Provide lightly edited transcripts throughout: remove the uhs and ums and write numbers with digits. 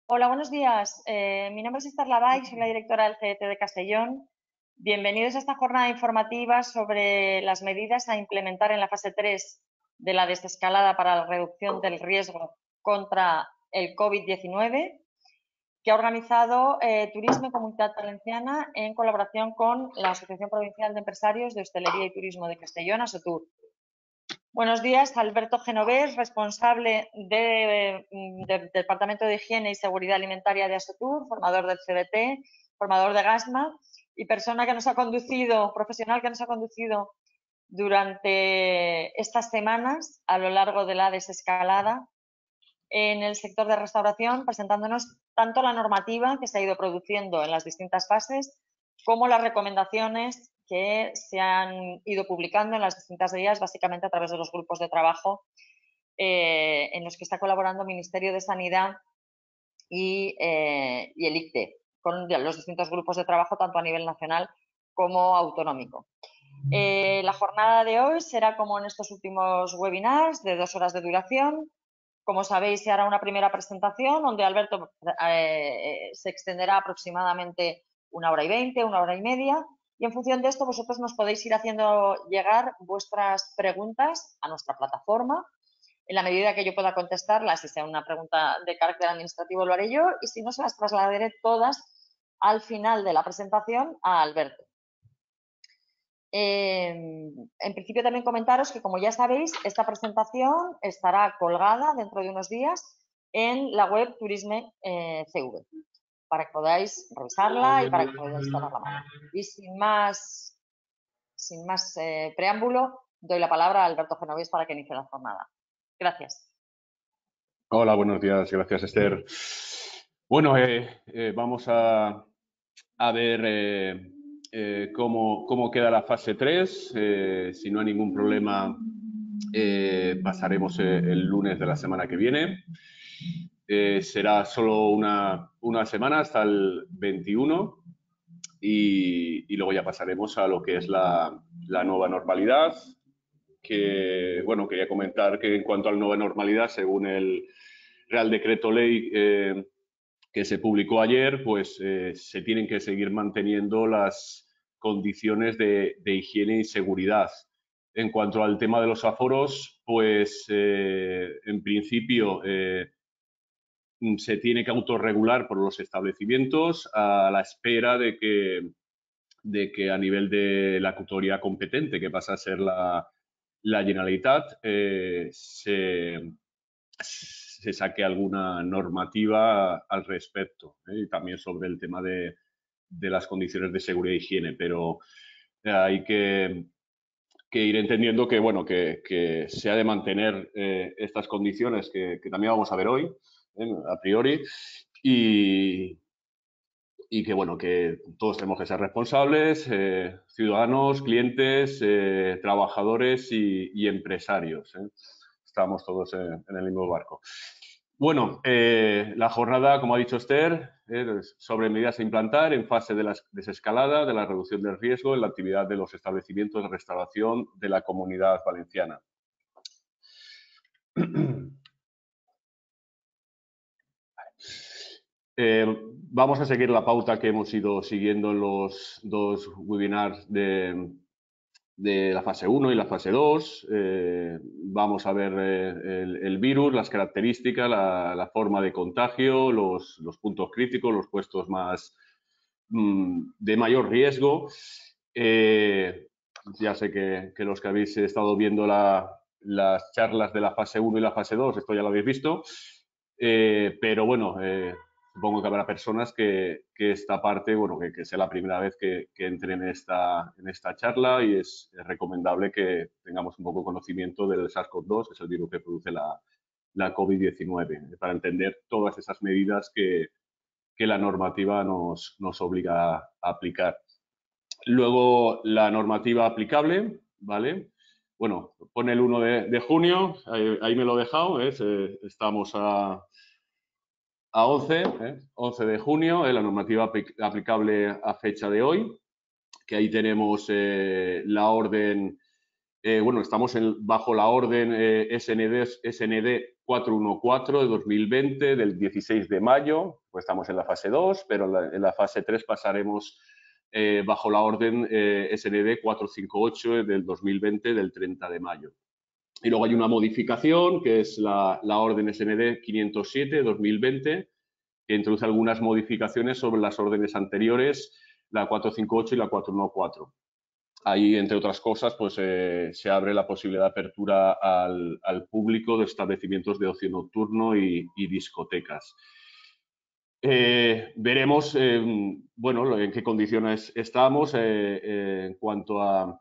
Hola, buenos días. Mi nombre es Esther Lavall, soy la directora del CDT de Castellón. Bienvenidos a esta jornada informativa sobre las medidas a implementar en la fase 3 de la desescalada para la reducción del riesgo contra el COVID-19, que ha organizado Turisme Comunitat Valenciana en colaboración con la Asociación Provincial de Empresarios de Hostelería y Turismo de Castellón, ASOTUR. Buenos días, Alberto Genovés, responsable del Departamento de Higiene y Seguridad Alimentaria de ASOTUR, formador del CDT, formador de GASMA y persona que nos ha conducido, profesional que nos ha conducido durante estas semanas a lo largo de la desescalada en el sector de restauración, presentándonos tanto la normativa que se ha ido produciendo en las distintas fases como las recomendaciones que se han ido publicando en las distintas guías, básicamente a través de los grupos de trabajo en los que está colaborando el Ministerio de Sanidad y el ICTE, con los distintos grupos de trabajo, tanto a nivel nacional como autonómico. La jornada de hoy será como en estos últimos webinars, de 2 horas de duración. Como sabéis, se hará una primera presentación donde Alberto se extenderá aproximadamente 1 hora y 20, 1 hora y media. Y en función de esto, vosotros nos podéis ir haciendo llegar vuestras preguntas a nuestra plataforma. En la medida que yo pueda contestarlas, si sea una pregunta de carácter administrativo, lo haré yo. Y si no, se las trasladaré todas al final de la presentación a Alberto. En principio también comentaros que, como ya sabéis, esta presentación estará colgada dentro de unos días en la web Turisme CV, para que podáis revisarla y para que podáis tomar la mano. Y sin más preámbulo, doy la palabra a Alberto Genovés para que inicie la jornada. Gracias. Hola, buenos días. Gracias, Esther. Bueno, vamos a ver cómo queda la fase 3. Si no hay ningún problema, pasaremos el lunes de la semana que viene. Será solo una semana hasta el 21 y luego ya pasaremos a lo que es la nueva normalidad. Que, bueno, quería comentar que en cuanto a la nueva normalidad, según el Real Decreto Ley que se publicó ayer, pues se tienen que seguir manteniendo las condiciones de higiene y seguridad. En cuanto al tema de los aforos, pues en principio se tiene que autorregular por los establecimientos a la espera de que a nivel de la autoridad competente, que pasa a ser la Generalitat, se saque alguna normativa al respecto, y también sobre el tema de las condiciones de seguridad e higiene, pero hay que ir entendiendo que, bueno, que se ha de mantener estas condiciones que también vamos a ver hoy, a priori, y que, bueno, que todos tenemos que ser responsables, ciudadanos, clientes, trabajadores y empresarios. Estamos todos en el mismo barco. Bueno, la jornada, como ha dicho Esther, sobre medidas a implantar en fase de la desescalada, de la reducción del riesgo en la actividad de los establecimientos de restauración de la Comunidad Valenciana. Vamos a seguir la pauta que hemos ido siguiendo en los 2 webinars de la fase 1 y la fase 2. Vamos a ver el virus, las características, la forma de contagio, los puntos críticos, los puestos más de mayor riesgo. Ya sé que los que habéis estado viendo las charlas de la fase 1 y la fase 2, esto ya lo habéis visto, pero bueno, supongo que habrá personas que esta parte, bueno, que sea la primera vez que entren en esta charla, y es recomendable que tengamos un poco conocimiento del SARS-CoV-2, que es el virus que produce la COVID-19, para entender todas esas medidas que la normativa nos obliga a aplicar. Luego, la normativa aplicable, ¿vale? Bueno, pone el 1 de junio, ahí me lo he dejado, estamos a 11 de junio, la normativa aplicable a fecha de hoy, que ahí tenemos la orden, bueno, estamos bajo la orden SND 414 de 2020, del 16 de mayo, pues estamos en la fase 2, pero en la fase 3 pasaremos bajo la orden SND 458 del 2020, del 30 de mayo. Y luego hay una modificación, que es la orden SND 507 de 2020, que introduce algunas modificaciones sobre las órdenes anteriores, la 458 y la 414. Ahí, entre otras cosas, pues se abre la posibilidad de apertura al público de establecimientos de ocio nocturno y discotecas. Veremos, bueno, en qué condiciones estamos en cuanto a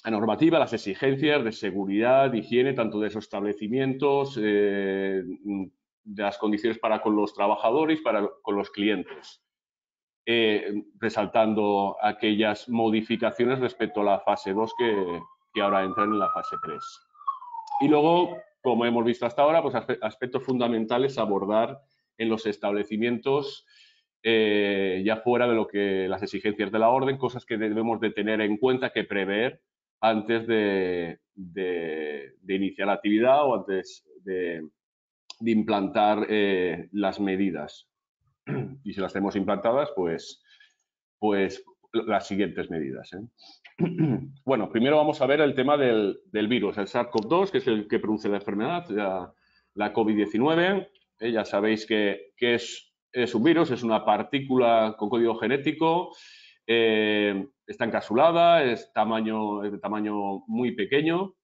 normativa, las exigencias de seguridad, higiene, tanto de esos establecimientos, de las condiciones para con los trabajadores y para con los clientes. Resaltando aquellas modificaciones respecto a la fase 2 que ahora entran en la fase 3. Y luego, como hemos visto hasta ahora, pues aspectos fundamentales a abordar en los establecimientos ya fuera de lo que las exigencias de la orden, cosas que debemos de tener en cuenta, que prever antes de iniciar la actividad o antes de implantar las medidas. Y si las tenemos implantadas, pues las siguientes medidas. Bueno, primero vamos a ver el tema del virus, el SARS-CoV-2, que es el que produce la enfermedad, la COVID-19. Ya sabéis que es un virus, es una partícula con código genético, está encapsulada, es de tamaño muy pequeño,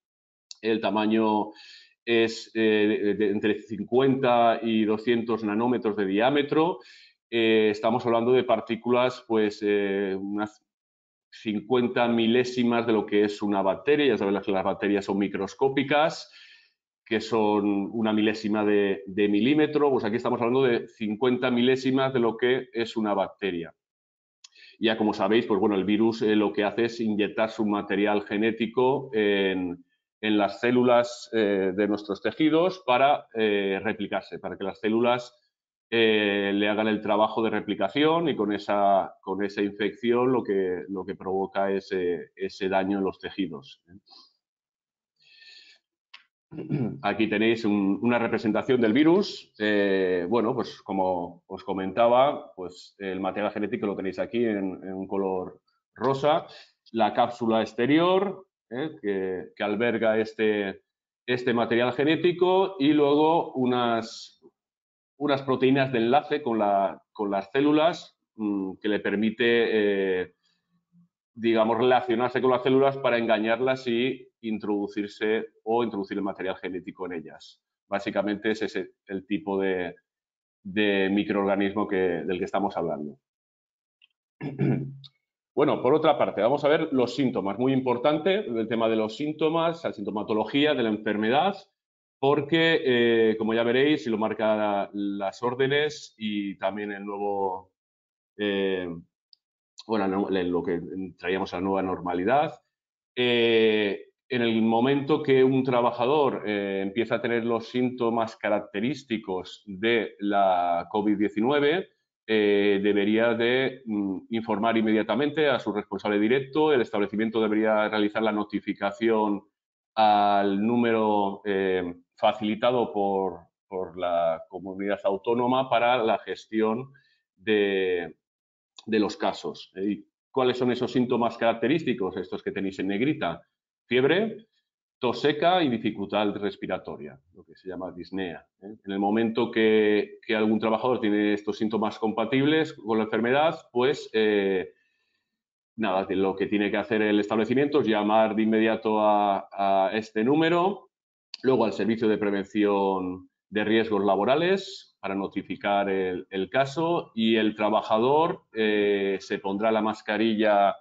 el tamaño es entre 50 y 200 nanómetros de diámetro. Estamos hablando de partículas, pues, unas 50 milésimas de lo que es una bacteria. Ya sabéis que las bacterias son microscópicas, que son una milésima de milímetro. Pues aquí estamos hablando de 50 milésimas de lo que es una bacteria. Ya como sabéis, pues bueno, el virus lo que hace es inyectar su material genético en las células de nuestros tejidos para replicarse, para que las células le hagan el trabajo de replicación, y con esa infección lo que provoca es ese daño en los tejidos. Aquí tenéis una representación del virus. Bueno, pues como os comentaba, pues el material genético lo tenéis aquí en un color rosa. La cápsula exterior, que alberga este material genético, y luego unas proteínas de enlace con las células que le permite, digamos, relacionarse con las células para engañarlas y introducir el material genético en ellas. Básicamente ese es el tipo de microorganismo del que estamos hablando. Bueno, por otra parte, vamos a ver los síntomas. Muy importante el tema de los síntomas, la sintomatología de la enfermedad, porque, como ya veréis, y lo marcan las órdenes y también el nuevo, bueno, lo que traíamos a la nueva normalidad, en el momento que un trabajador empieza a tener los síntomas característicos de la COVID-19, debería de informar inmediatamente a su responsable directo. El establecimiento debería realizar la notificación al número facilitado por la comunidad autónoma para la gestión de los casos. ¿Cuáles son esos síntomas característicos? Estos que tenéis en negrita: fiebre, tos seca y dificultad respiratoria, lo que se llama disnea. En el momento que algún trabajador tiene estos síntomas compatibles con la enfermedad, pues nada, lo que tiene que hacer el establecimiento es llamar de inmediato a este número, luego al servicio de prevención de riesgos laborales para notificar el caso, y el trabajador se pondrá la mascarilla.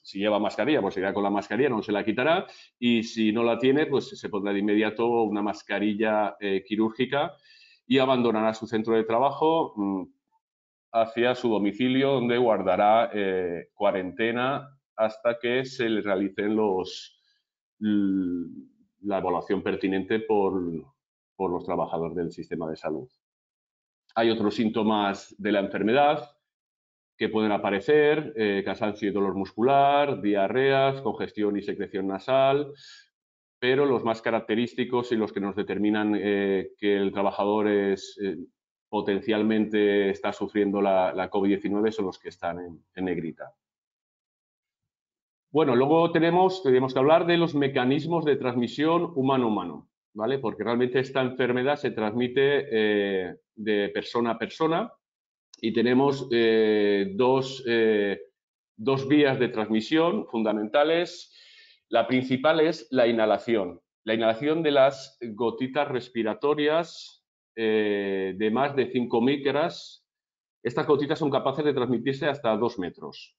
Si lleva mascarilla, pues seguirá con la mascarilla, no se la quitará, y si no la tiene, pues se pondrá de inmediato una mascarilla quirúrgica y abandonará su centro de trabajo hacia su domicilio, donde guardará cuarentena hasta que se le realicen la evaluación pertinente por los trabajadores del sistema de salud. Hay otros síntomas de la enfermedad que pueden aparecer: cansancio y dolor muscular, diarreas, congestión y secreción nasal, pero los más característicos y los que nos determinan que el trabajador potencialmente está sufriendo la COVID-19 son los que están en negrita. Bueno, luego tenemos que hablar de los mecanismos de transmisión humano-humano, ¿vale? Porque realmente esta enfermedad se transmite de persona a persona y tenemos dos vías de transmisión fundamentales. La principal es la inhalación de las gotitas respiratorias de más de 5 micras. Estas gotitas son capaces de transmitirse hasta 2 metros.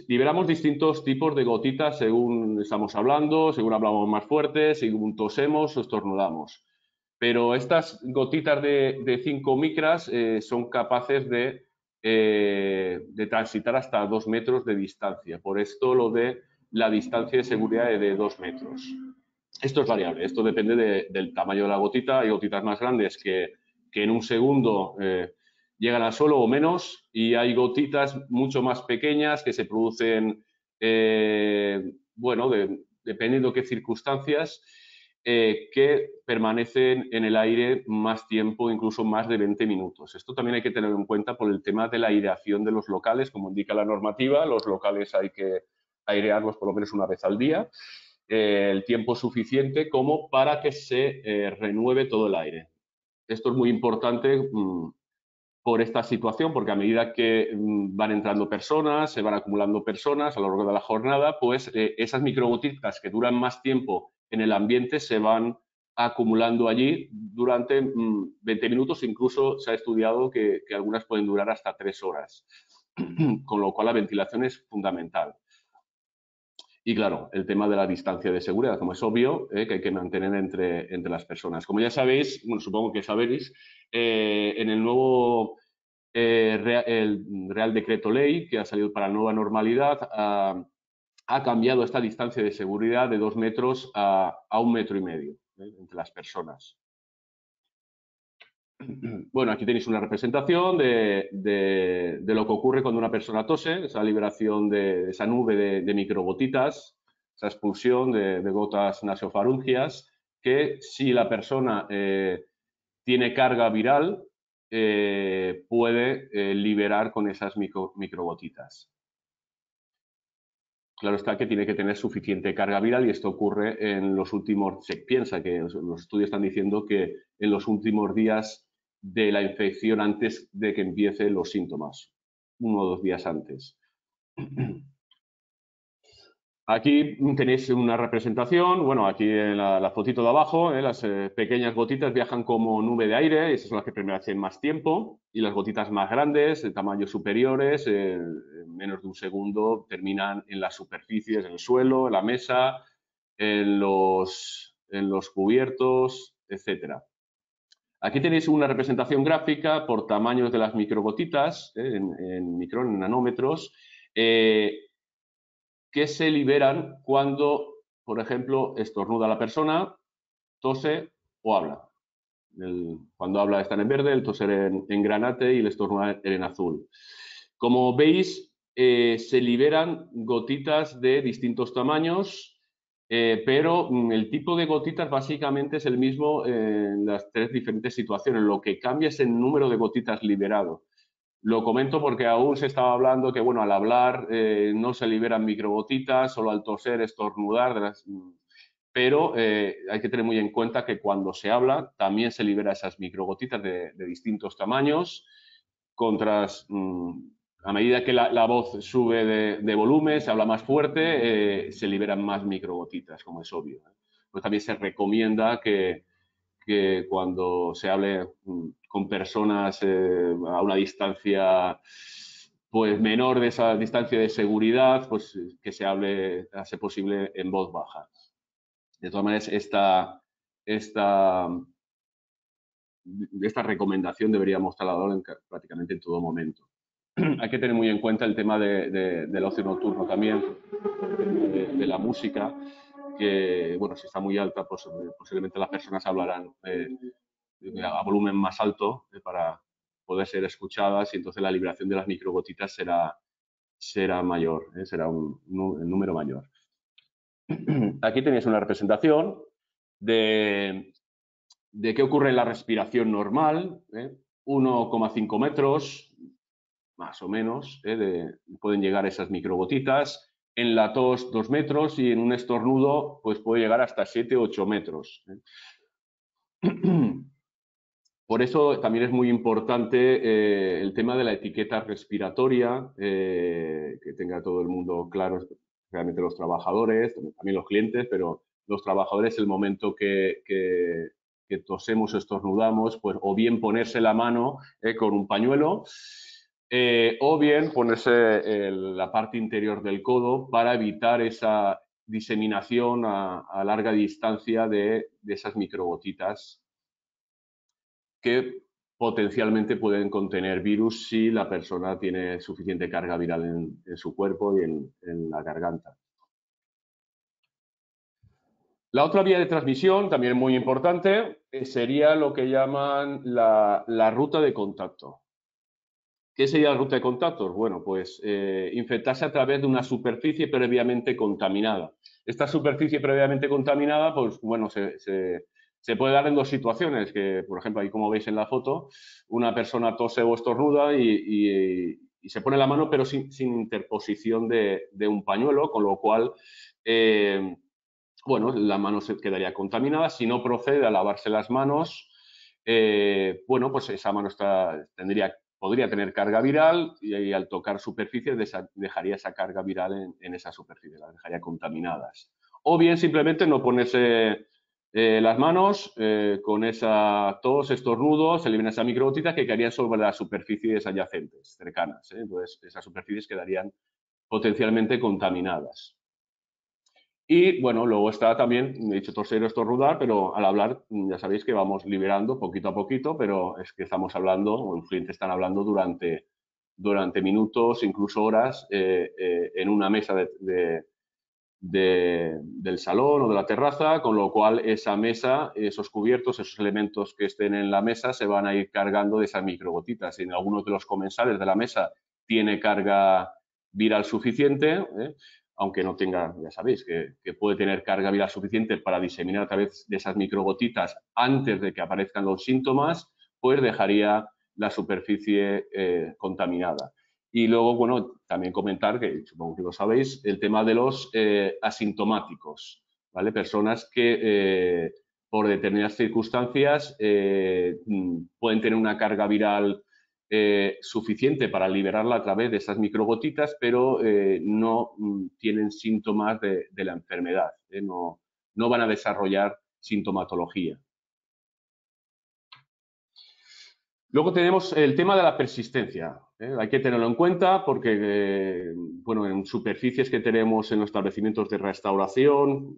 Liberamos distintos tipos de gotitas según estamos hablando, según hablamos más fuerte, según tosemos o estornudamos. Pero estas gotitas de 5 micras son capaces de transitar hasta 2 metros de distancia. Por esto lo de la distancia de seguridad de 2 metros. Esto es variable, esto depende del tamaño de la gotita. Hay gotitas más grandes que en un segundo llegan al suelo o menos, y hay gotitas mucho más pequeñas que se producen, bueno, dependiendo de qué circunstancias, que permanecen en el aire más tiempo, incluso más de 20 minutos. Esto también hay que tenerlo en cuenta por el tema de la aireación de los locales. Como indica la normativa, los locales hay que airearlos por lo menos una vez al día, el tiempo suficiente como para que se renueve todo el aire. Esto es muy importante por esta situación, porque a medida que van entrando personas, se van acumulando personas a lo largo de la jornada, pues esas microgotitas que duran más tiempo en el ambiente se van acumulando allí durante 20 minutos, incluso se ha estudiado que algunas pueden durar hasta 3 horas, con lo cual la ventilación es fundamental. Y claro, el tema de la distancia de seguridad, como es obvio, que hay que mantener entre las personas. Como ya sabéis, bueno, supongo que sabéis, en el nuevo el Real Decreto Ley que ha salido para la nueva normalidad ha cambiado esta distancia de seguridad de 2 metros a 1,5 metros entre las personas. Bueno, aquí tenéis una representación de lo que ocurre cuando una persona tose, esa liberación de esa nube de microgotitas, esa expulsión de gotas nasofarungias, que si la persona tiene carga viral, puede liberar con esas microgotitas. Claro está que tiene que tener suficiente carga viral y esto ocurre en los últimos, se piensa que los estudios están diciendo que en los últimos días de la infección antes de que empiecen los síntomas, 1 o 2 días antes. Aquí tenéis una representación, bueno, aquí en la fotito de abajo, las pequeñas gotitas viajan como nube de aire, esas son las que permanecen más tiempo, y las gotitas más grandes, de tamaños superiores, en menos de un segundo, terminan en las superficies, en el suelo, en la mesa, en los cubiertos, etc. Aquí tenéis una representación gráfica por tamaños de las microgotitas, en nanómetros, que se liberan cuando, por ejemplo, estornuda la persona, tose o habla. Cuando habla están en verde, el toser en granate y el estornudar en azul. Como veis, se liberan gotitas de distintos tamaños, pero el tipo de gotitas básicamente es el mismo en las 3 diferentes situaciones. Lo que cambia es el número de gotitas liberado. Lo comento porque aún se estaba hablando que, bueno, al hablar no se liberan microgotitas, solo al toser, estornudar, pero hay que tener muy en cuenta que cuando se habla también se libera esas microgotitas de distintos tamaños. A medida que la voz sube de volumen, se habla más fuerte, se liberan más microgotitas, como es obvio. Pues también se recomienda que cuando se hable con personas a una distancia pues menor de esa distancia de seguridad, pues que se hable, a ser posible, en voz baja. De todas maneras, esta recomendación deberíamos trasladarla prácticamente en todo momento. Hay que tener muy en cuenta el tema del ocio nocturno también, de la música, que, bueno, si está muy alta, pues posiblemente las personas hablarán a volumen más alto para poder ser escuchadas y entonces la liberación de las microgotitas será mayor, será un número mayor. Aquí tenéis una representación de qué ocurre en la respiración normal, 1,5 metros, más o menos, pueden llegar esas microgotitas. En la tos 2 metros y en un estornudo pues puede llegar hasta 7 o 8 metros. Por eso también es muy importante el tema de la etiqueta respiratoria, que tenga todo el mundo claro, realmente los trabajadores, también los clientes, pero los trabajadores el momento que tosemos o estornudamos, pues o bien ponerse la mano con un pañuelo o bien ponerse la parte interior del codo para evitar esa diseminación a larga distancia de esas microgotitas que potencialmente pueden contener virus si la persona tiene suficiente carga viral en su cuerpo y en la garganta. La otra vía de transmisión, también muy importante, sería lo que llaman la ruta de contacto. ¿Qué sería la ruta de contactos? Bueno, pues infectarse a través de una superficie previamente contaminada. Esta superficie previamente contaminada, pues bueno, se puede dar en dos situaciones, que por ejemplo, ahí como veis en la foto, una persona tose o estornuda y se pone la mano, pero sin interposición de un pañuelo, con lo cual, bueno, la mano se quedaría contaminada. Si no procede a lavarse las manos, bueno, pues esa mano podría tener carga viral y al tocar superficies dejaría esa carga viral en esa superficie, las dejaría contaminadas. O bien simplemente no ponerse las manos con esa tos, estornudo, se elimina esa microgotita que quedarían sobre las superficies adyacentes, cercanas. Entonces, esas superficies quedarían potencialmente contaminadas. Y bueno, luego está también, he dicho toser o estornudar, pero al hablar ya sabéis que vamos liberando poquito a poquito, pero es que estamos hablando, o los clientes están hablando durante minutos, incluso horas, en una mesa del salón o de la terraza, con lo cual esa mesa, esos cubiertos, esos elementos que estén en la mesa se van a ir cargando de esas microgotitas. Si en algunos de los comensales de la mesa tiene carga viral suficiente, aunque no tenga, ya sabéis, que puede tener carga viral suficiente para diseminar a través de esas microgotitas antes de que aparezcan los síntomas, pues dejaría la superficie contaminada. Y luego, bueno, también comentar, que supongo que lo sabéis, el tema de los asintomáticos, ¿vale? Personas que por determinadas circunstancias pueden tener una carga viral suficiente para liberarla a través de esas microgotitas, pero no tienen síntomas de la enfermedad, no van a desarrollar sintomatología. Luego tenemos el tema de la persistencia. Hay que tenerlo en cuenta porque, bueno, en superficies que tenemos en los establecimientos de restauración,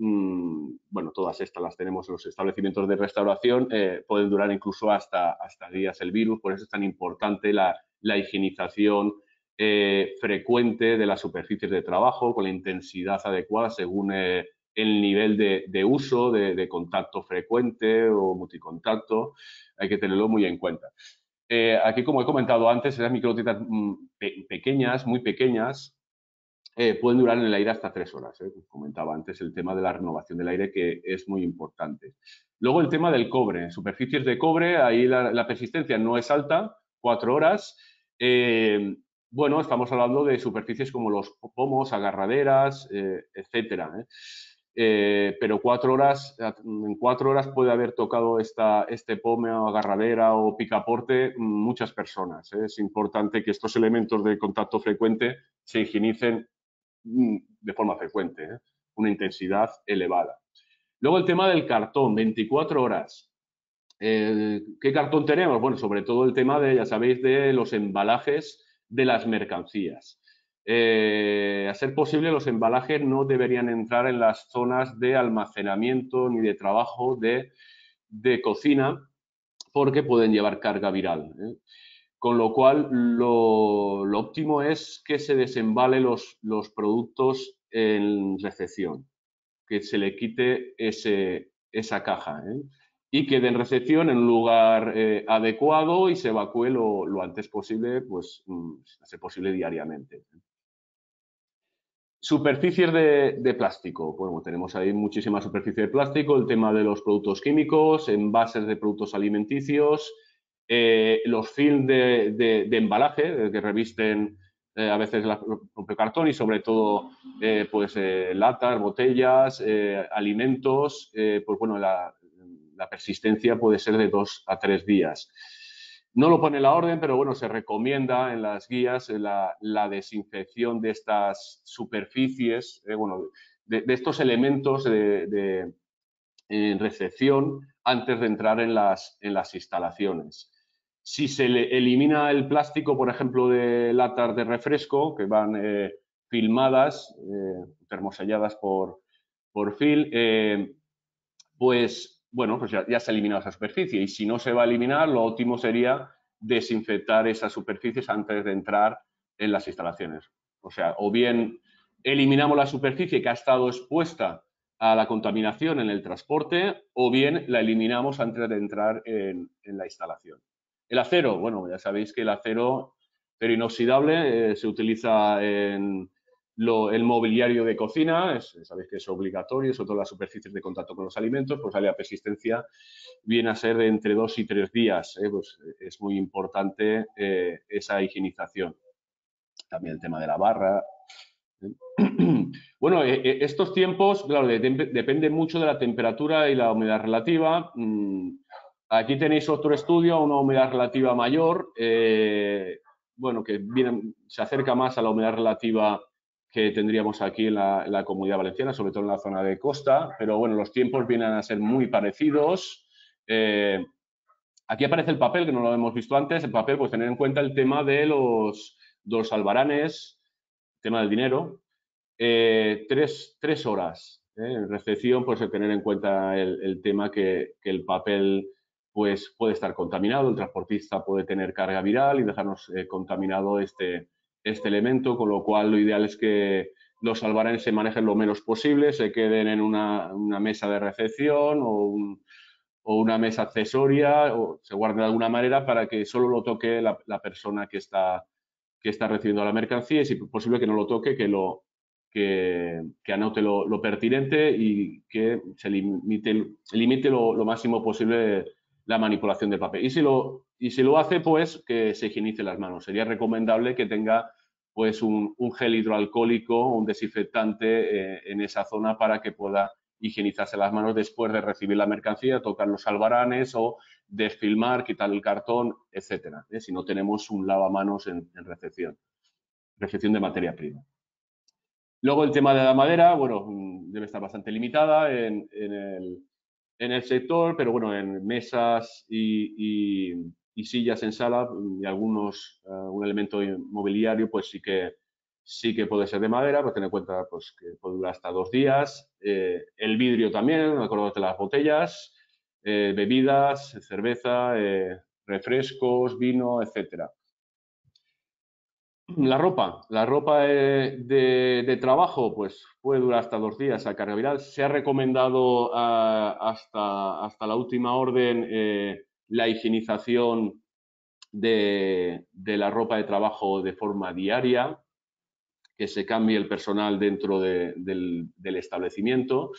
bueno, todas estas las tenemos en los establecimientos de restauración, pueden durar incluso hasta días el virus. Por eso es tan importante la higienización frecuente de las superficies de trabajo con la intensidad adecuada según el nivel de uso, de contacto frecuente o multicontacto. Hay que tenerlo muy en cuenta. Aquí, como he comentado antes, esas microgotitas pequeñas, muy pequeñas, pueden durar en el aire hasta 3 horas. Comentaba antes el tema de la renovación del aire, que es muy importante. Luego el tema del cobre. Superficies de cobre, ahí la persistencia no es alta, 4 horas. Bueno, estamos hablando de superficies como los pomos, agarraderas, etcétera. Pero 4 horas, en 4 horas puede haber tocado este pome o agarradera o picaporte muchas personas. Es importante que estos elementos de contacto frecuente se higienicen de forma frecuente, una intensidad elevada. Luego el tema del cartón, 24 horas. ¿Qué cartón tenemos? Bueno, sobre todo el tema ya sabéis, de los embalajes de las mercancías. A ser posible, los embalajes no deberían entrar en las zonas de almacenamiento ni de trabajo de cocina porque pueden llevar carga viral. Con lo cual, lo óptimo es que se desembale los productos en recepción, que se le quite esa caja y quede en recepción en un lugar adecuado y se evacúe lo antes posible, pues a ser posible diariamente. Superficies de plástico. Bueno, tenemos ahí muchísima superficie de plástico, el tema de los productos químicos, envases de productos alimenticios, los film de embalaje que revisten a veces el propio cartón y sobre todo pues latas, botellas, alimentos, pues bueno, la persistencia puede ser de 2 a 3 días. No lo pone la orden, pero bueno, se recomienda en las guías la desinfección de estas superficies, bueno, de estos elementos de recepción antes de entrar en las instalaciones. Si se elimina el plástico, por ejemplo, de latas de refresco que van filmadas, termoselladas por film, pues bueno, pues ya se ha eliminado esa superficie. Y si no se va a eliminar, lo óptimo sería desinfectar esas superficies antes de entrar en las instalaciones. O sea, o bien eliminamos la superficie que ha estado expuesta a la contaminación en el transporte, o bien la eliminamos antes de entrar en la instalación. El acero, bueno, ya sabéis que el acero inoxidable se utiliza en el mobiliario de cocina, sabéis que es obligatorio, sobre todo las superficies de contacto con los alimentos, pues la persistencia viene a ser de entre 2 y 3 días. Pues es muy importante esa higienización. También el tema de la barra. Bueno, estos tiempos, claro, depende mucho de la temperatura y la humedad relativa. Aquí tenéis otro estudio, una humedad relativa mayor, bueno, que se acerca más a la humedad relativa que tendríamos aquí en la Comunidad Valenciana, sobre todo en la zona de costa, pero bueno, los tiempos vienen a ser muy parecidos. Aquí aparece el papel, que no lo hemos visto antes. El papel, pues tener en cuenta el tema de los albaranes, el tema del dinero. 3 horas. En recepción, pues tener en cuenta el tema que el papel pues, puede estar contaminado, el transportista puede tener carga viral y dejarnos contaminado este elemento, con lo cual lo ideal es que los albaranes se manejen lo menos posible, se queden en una mesa de recepción o una mesa accesoria o se guarden de alguna manera para que solo lo toque la persona que está recibiendo la mercancía y si es posible que no lo toque, que anote lo pertinente y que se limite lo máximo posible la manipulación del papel. Y si lo hace, pues que se higienice las manos. Sería recomendable que tenga pues un gel hidroalcohólico o un desinfectante en esa zona para que pueda higienizarse las manos después de recibir la mercancía, tocar los albaranes o desfilmar, quitar el cartón, etcétera, si no tenemos un lavamanos en recepción de materia prima. Luego el tema de la madera, bueno, debe estar bastante limitada en el sector, pero bueno, en mesas y sillas en sala y algún elemento mobiliario, pues sí que puede ser de madera, pero tener en cuenta pues, que puede durar hasta 2 días. El vidrio también, acordate de las botellas, bebidas, cerveza, refrescos, vino, etcétera. La ropa de trabajo, pues puede durar hasta 2 días a carga viral. Se ha recomendado hasta la última orden la higienización de la ropa de trabajo de forma diaria, que se cambie el personal dentro del establecimiento.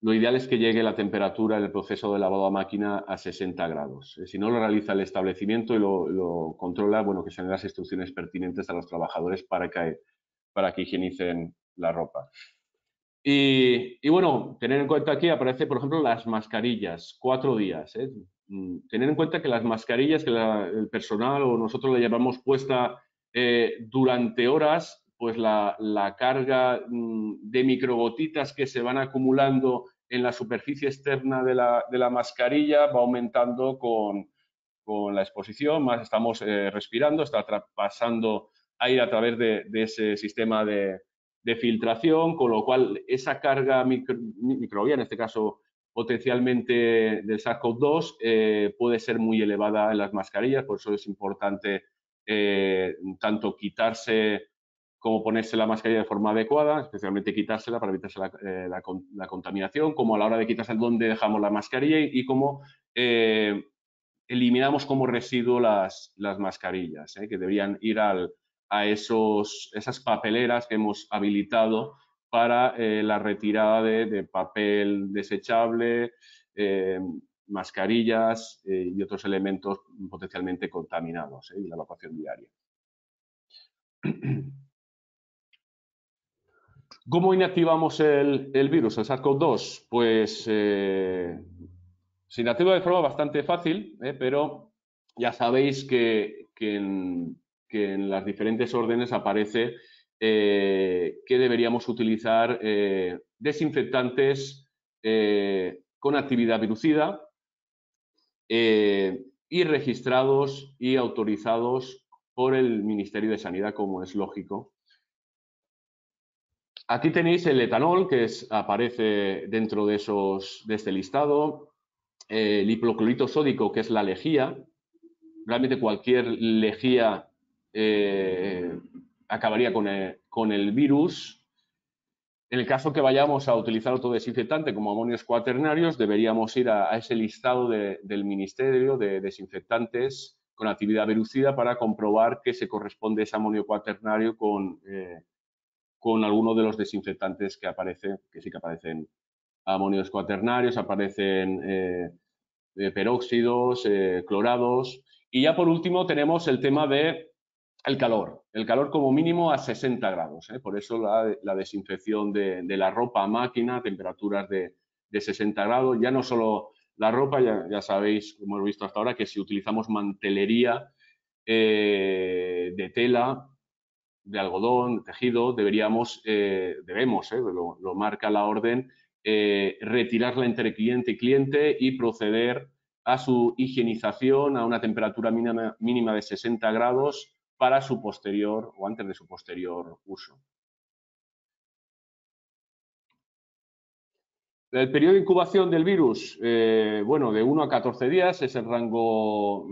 Lo ideal es que llegue la temperatura en el proceso de lavado a máquina a 60 grados. Si no lo realiza el establecimiento y lo controla, bueno, que se den las instrucciones pertinentes a los trabajadores para que higienicen la ropa. Y bueno, tener en cuenta aquí aparece, por ejemplo, las mascarillas, 4 días. Tener en cuenta que las mascarillas que el personal o nosotros la llevamos puesta durante horas, pues la carga de microgotitas que se van acumulando en la superficie externa de la mascarilla va aumentando con la exposición, más estamos respirando, está pasando aire a través de ese sistema de filtración, con lo cual esa carga microbiana, en este caso potencialmente del SARS-CoV-2, puede ser muy elevada en las mascarillas, por eso es importante tanto quitarse como ponerse la mascarilla de forma adecuada, especialmente quitársela para evitarse la contaminación, como a la hora de quitarse dónde dejamos la mascarilla y cómo eliminamos como residuo las mascarillas, que deberían ir al esas papeleras que hemos habilitado para la retirada de papel desechable, mascarillas y otros elementos potencialmente contaminados y la evacuación diaria. ¿Cómo inactivamos el virus, el SARS-CoV-2? Pues se inactiva de forma bastante fácil, pero ya sabéis que en las diferentes órdenes aparece que deberíamos utilizar desinfectantes con actividad virucida y registrados y autorizados por el Ministerio de Sanidad, como es lógico. Aquí tenéis el etanol, que aparece dentro de este listado, el hipoclorito sódico, que es la lejía. Realmente cualquier lejía acabaría con el virus. En el caso que vayamos a utilizar otro desinfectante como amonios cuaternarios, deberíamos ir a ese listado del Ministerio de desinfectantes con actividad virucida para comprobar que se corresponde ese amonio cuaternario con alguno de los desinfectantes que aparecen, que sí que aparecen amonios cuaternarios, aparecen peróxidos, clorados. Y ya por último tenemos el tema del calor. El calor como mínimo a 60 grados. Por eso la desinfección de la ropa a máquina, temperaturas de 60 grados. Ya no solo la ropa, ya sabéis, como hemos visto hasta ahora, que si utilizamos mantelería de tela, de algodón, tejido, debemos, lo marca la orden, retirarla entre cliente y cliente y proceder a su higienización a una temperatura mínima de 60 grados para su posterior o antes de su posterior uso. El periodo de incubación del virus, bueno, de 1 a 14 días es el rango,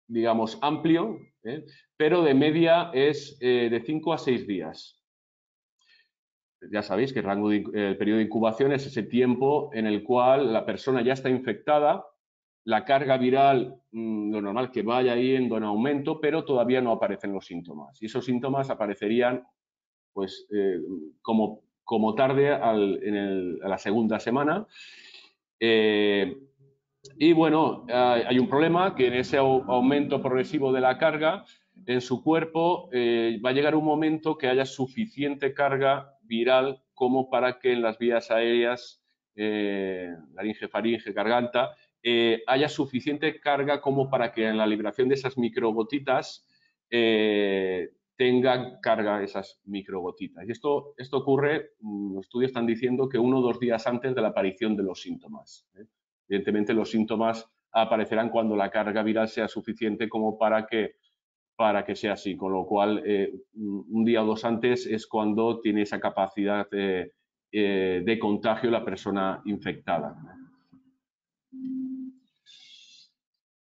digamos, amplio, pero de media es de 5 a 6 días. Ya sabéis que el periodo de incubación es ese tiempo en el cual la persona ya está infectada, la carga viral, lo normal es que vaya yendo en aumento, pero todavía no aparecen los síntomas. Y esos síntomas aparecerían pues, como tarde a la segunda semana. Y bueno, hay un problema que en ese aumento progresivo de la carga en su cuerpo va a llegar un momento que haya suficiente carga viral como para que en las vías aéreas, laringe, faringe, garganta, haya suficiente carga como para que en la liberación de esas microgotitas tengan carga esas microgotitas. Y esto ocurre, los estudios están diciendo que 1 o 2 días antes de la aparición de los síntomas. Evidentemente, los síntomas aparecerán cuando la carga viral sea suficiente como para que sea así, con lo cual 1 día o 2 antes es cuando tiene esa capacidad de contagio la persona infectada.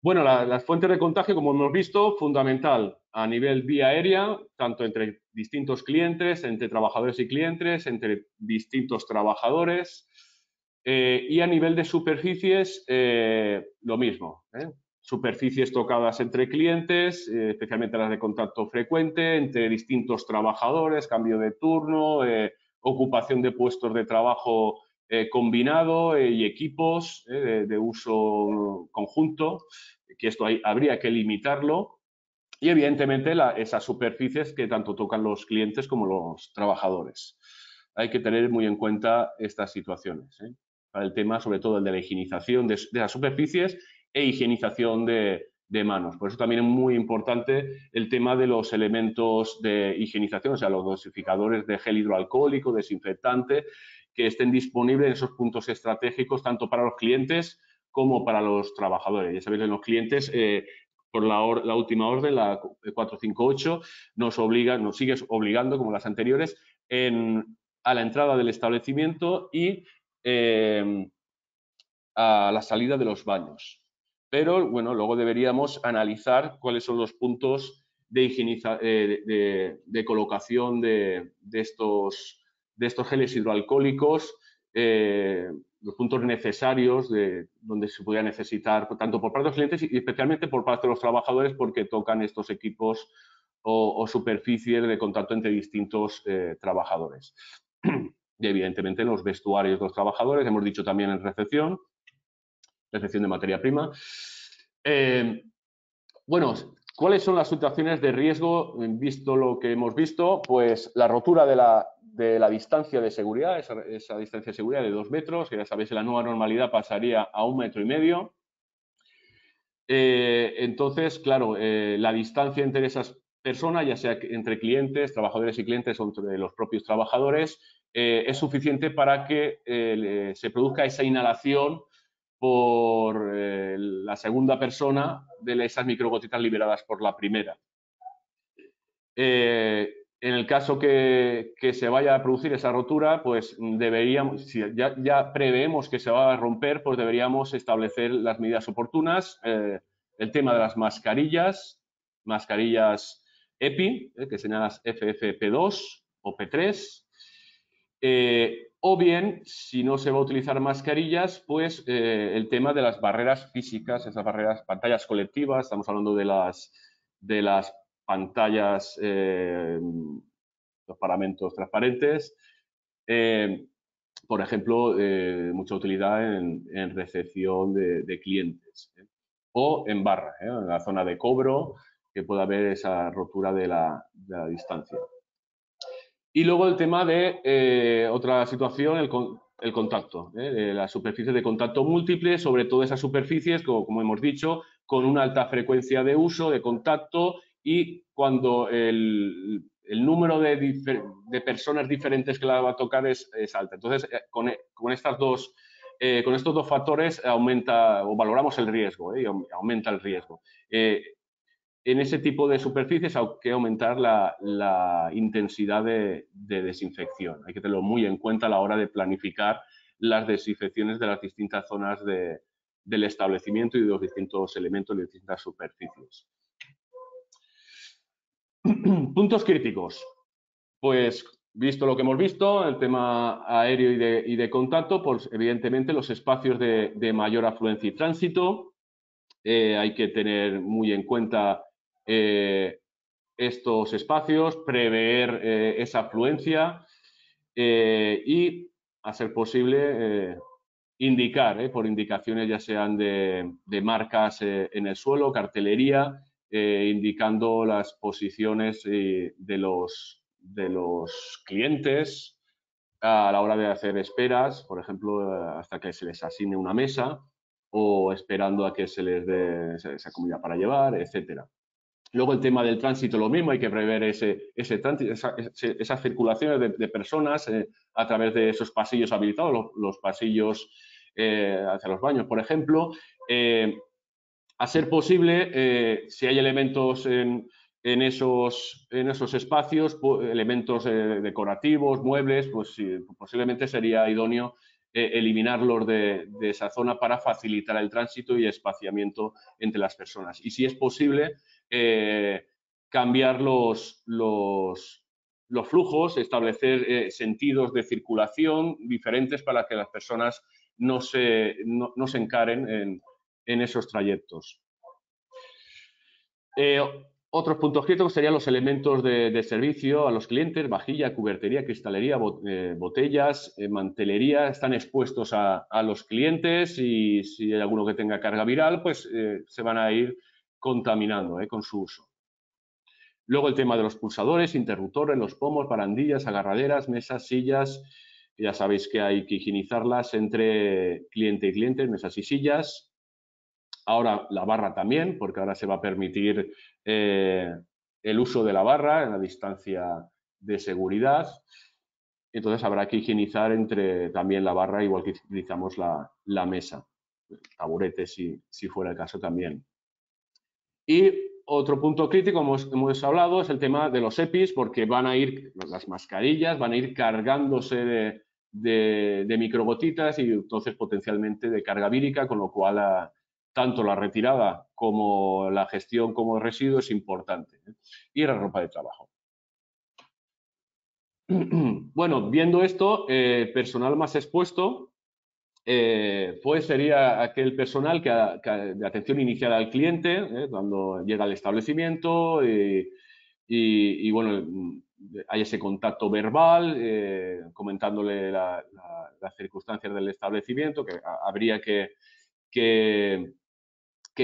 Bueno, las fuentes de contagio, como hemos visto, fundamental a nivel vía aérea, tanto entre distintos clientes, entre trabajadores y clientes, entre distintos trabajadores. Y a nivel de superficies, lo mismo. Superficies tocadas entre clientes, especialmente las de contacto frecuente, entre distintos trabajadores, cambio de turno, ocupación de puestos de trabajo combinado y equipos de uso conjunto, que esto habría que limitarlo. Y evidentemente esas superficies que tanto tocan los clientes como los trabajadores. Hay que tener muy en cuenta estas situaciones. Para el tema, sobre todo el de la higienización de las superficies e higienización de manos. Por eso también es muy importante el tema de los elementos de higienización, o sea, los dosificadores de gel hidroalcohólico, desinfectante, que estén disponibles en esos puntos estratégicos, tanto para los clientes como para los trabajadores. Ya sabéis, en los clientes, por la última orden, la 458, nos sigue obligando, como las anteriores, a la entrada del establecimiento y a la salida de los baños. Pero, bueno, luego deberíamos analizar cuáles son los puntos de colocación de estos geles hidroalcohólicos, los puntos necesarios donde se pudiera necesitar, tanto por parte de los clientes y especialmente por parte de los trabajadores, porque tocan estos equipos o superficies de contacto entre distintos trabajadores. Y evidentemente en los vestuarios de los trabajadores, hemos dicho también en recepción de materia prima. Bueno, ¿cuáles son las situaciones de riesgo? Visto lo que hemos visto, pues la rotura de la distancia de seguridad, esa distancia de seguridad de 2 metros, que ya sabéis, en la nueva normalidad pasaría a 1,5 metros. Entonces, claro, la distancia entre esas personas, ya sea entre clientes, trabajadores y clientes o entre los propios trabajadores, es suficiente para que se produzca esa inhalación por la segunda persona de esas microgotitas liberadas por la primera. En el caso que se vaya a producir esa rotura, pues deberíamos, si ya preveemos que se va a romper, pues deberíamos establecer las medidas oportunas. El tema de las mascarillas EPI, que serían las FFP2 o P3. O bien, si no se va a utilizar mascarillas, pues el tema de las barreras físicas, esas barreras, pantallas colectivas, estamos hablando de las pantallas, los paramentos transparentes, por ejemplo, mucha utilidad en recepción de clientes, o en barra, en la zona de cobro, que pueda haber esa rotura de la distancia. Y luego el tema de otra situación, el contacto, las superficies de contacto múltiple, sobre todo esas superficies, como hemos dicho, con una alta frecuencia de uso, de contacto, y cuando el número de personas diferentes que la va a tocar es alta. Entonces, con estos dos factores aumenta o valoramos el riesgo, y aumenta el riesgo. En ese tipo de superficies hay que aumentar la intensidad de desinfección. Hay que tenerlo muy en cuenta a la hora de planificar las desinfecciones de las distintas zonas del establecimiento y de los distintos elementos de distintas superficies. Puntos críticos. Pues, visto lo que hemos visto, el tema aéreo y de contacto, pues evidentemente los espacios de mayor afluencia y tránsito. Hay que tener muy en cuenta estos espacios, prever esa afluencia y, a ser posible, indicar, por indicaciones ya sean de marcas en el suelo, cartelería, indicando las posiciones de los clientes a la hora de hacer esperas, por ejemplo, hasta que se les asigne una mesa o esperando a que se les dé esa comida para llevar, etcétera. Luego el tema del tránsito, lo mismo, hay que prever ese tránsito, esas circulaciones de personas a través de esos pasillos habilitados, los pasillos hacia los baños, por ejemplo. A ser posible, si hay elementos en esos espacios, elementos decorativos, muebles, pues sí, posiblemente sería idóneo eliminarlos de esa zona para facilitar el tránsito y espaciamiento entre las personas. Y si es posible, cambiar los flujos, establecer sentidos de circulación diferentes para que las personas no se encaren en esos trayectos. Otros puntos críticos serían los elementos de servicio a los clientes: vajilla, cubertería, cristalería, botellas, mantelería, están expuestos a los clientes, y si hay alguno que tenga carga viral, pues se van a ir contaminando con su uso. Luego el tema de los pulsadores, interruptores, los pomos, barandillas, agarraderas, mesas, sillas. Ya sabéis que hay que higienizarlas entre cliente y cliente, mesas y sillas. Ahora la barra también, porque ahora se va a permitir el uso de la barra en la distancia de seguridad. Entonces habrá que higienizar también la barra, igual que utilizamos la mesa, taburetes si fuera el caso también. Y otro punto crítico, como hemos hablado, es el tema de los EPIs, porque las mascarillas van a ir cargándose de microgotitas y entonces potencialmente de carga vírica, con lo cual tanto la retirada como la gestión como residuo es importante. Y la ropa de trabajo. Bueno, viendo esto, personal más expuesto, pues sería aquel personal de atención inicial al cliente, cuando llega al establecimiento, y bueno, hay ese contacto verbal, comentándole las circunstancias del establecimiento, que habría que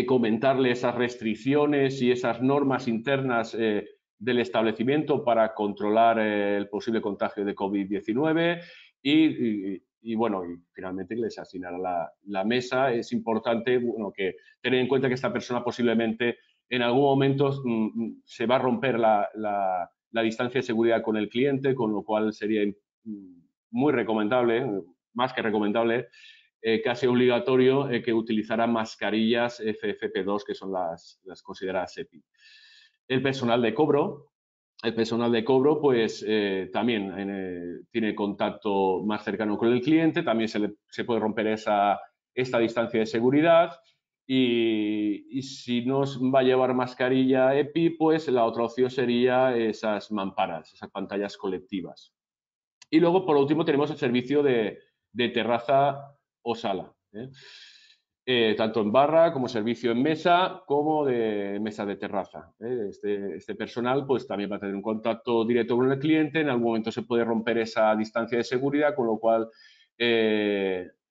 comentarle esas restricciones y esas normas internas del establecimiento para controlar el posible contagio de COVID-19 y, bueno, y finalmente les asignará la mesa. Es importante, bueno, que tener en cuenta que esta persona posiblemente en algún momento se va a romper la distancia de seguridad con el cliente, con lo cual sería muy recomendable, más que recomendable, casi obligatorio que utilizara mascarillas FFP2, que son las consideradas EPI. El personal de cobro, pues también tiene contacto más cercano con el cliente, también se puede romper esta distancia de seguridad y si no va a llevar mascarilla EPI, pues la otra opción sería esas mamparas, esas pantallas colectivas. Y luego, por último, tenemos el servicio de terraza o sala, tanto en barra como servicio en mesa, como de mesa de terraza. Este personal pues también va a tener un contacto directo con el cliente, en algún momento se puede romper esa distancia de seguridad, con lo cual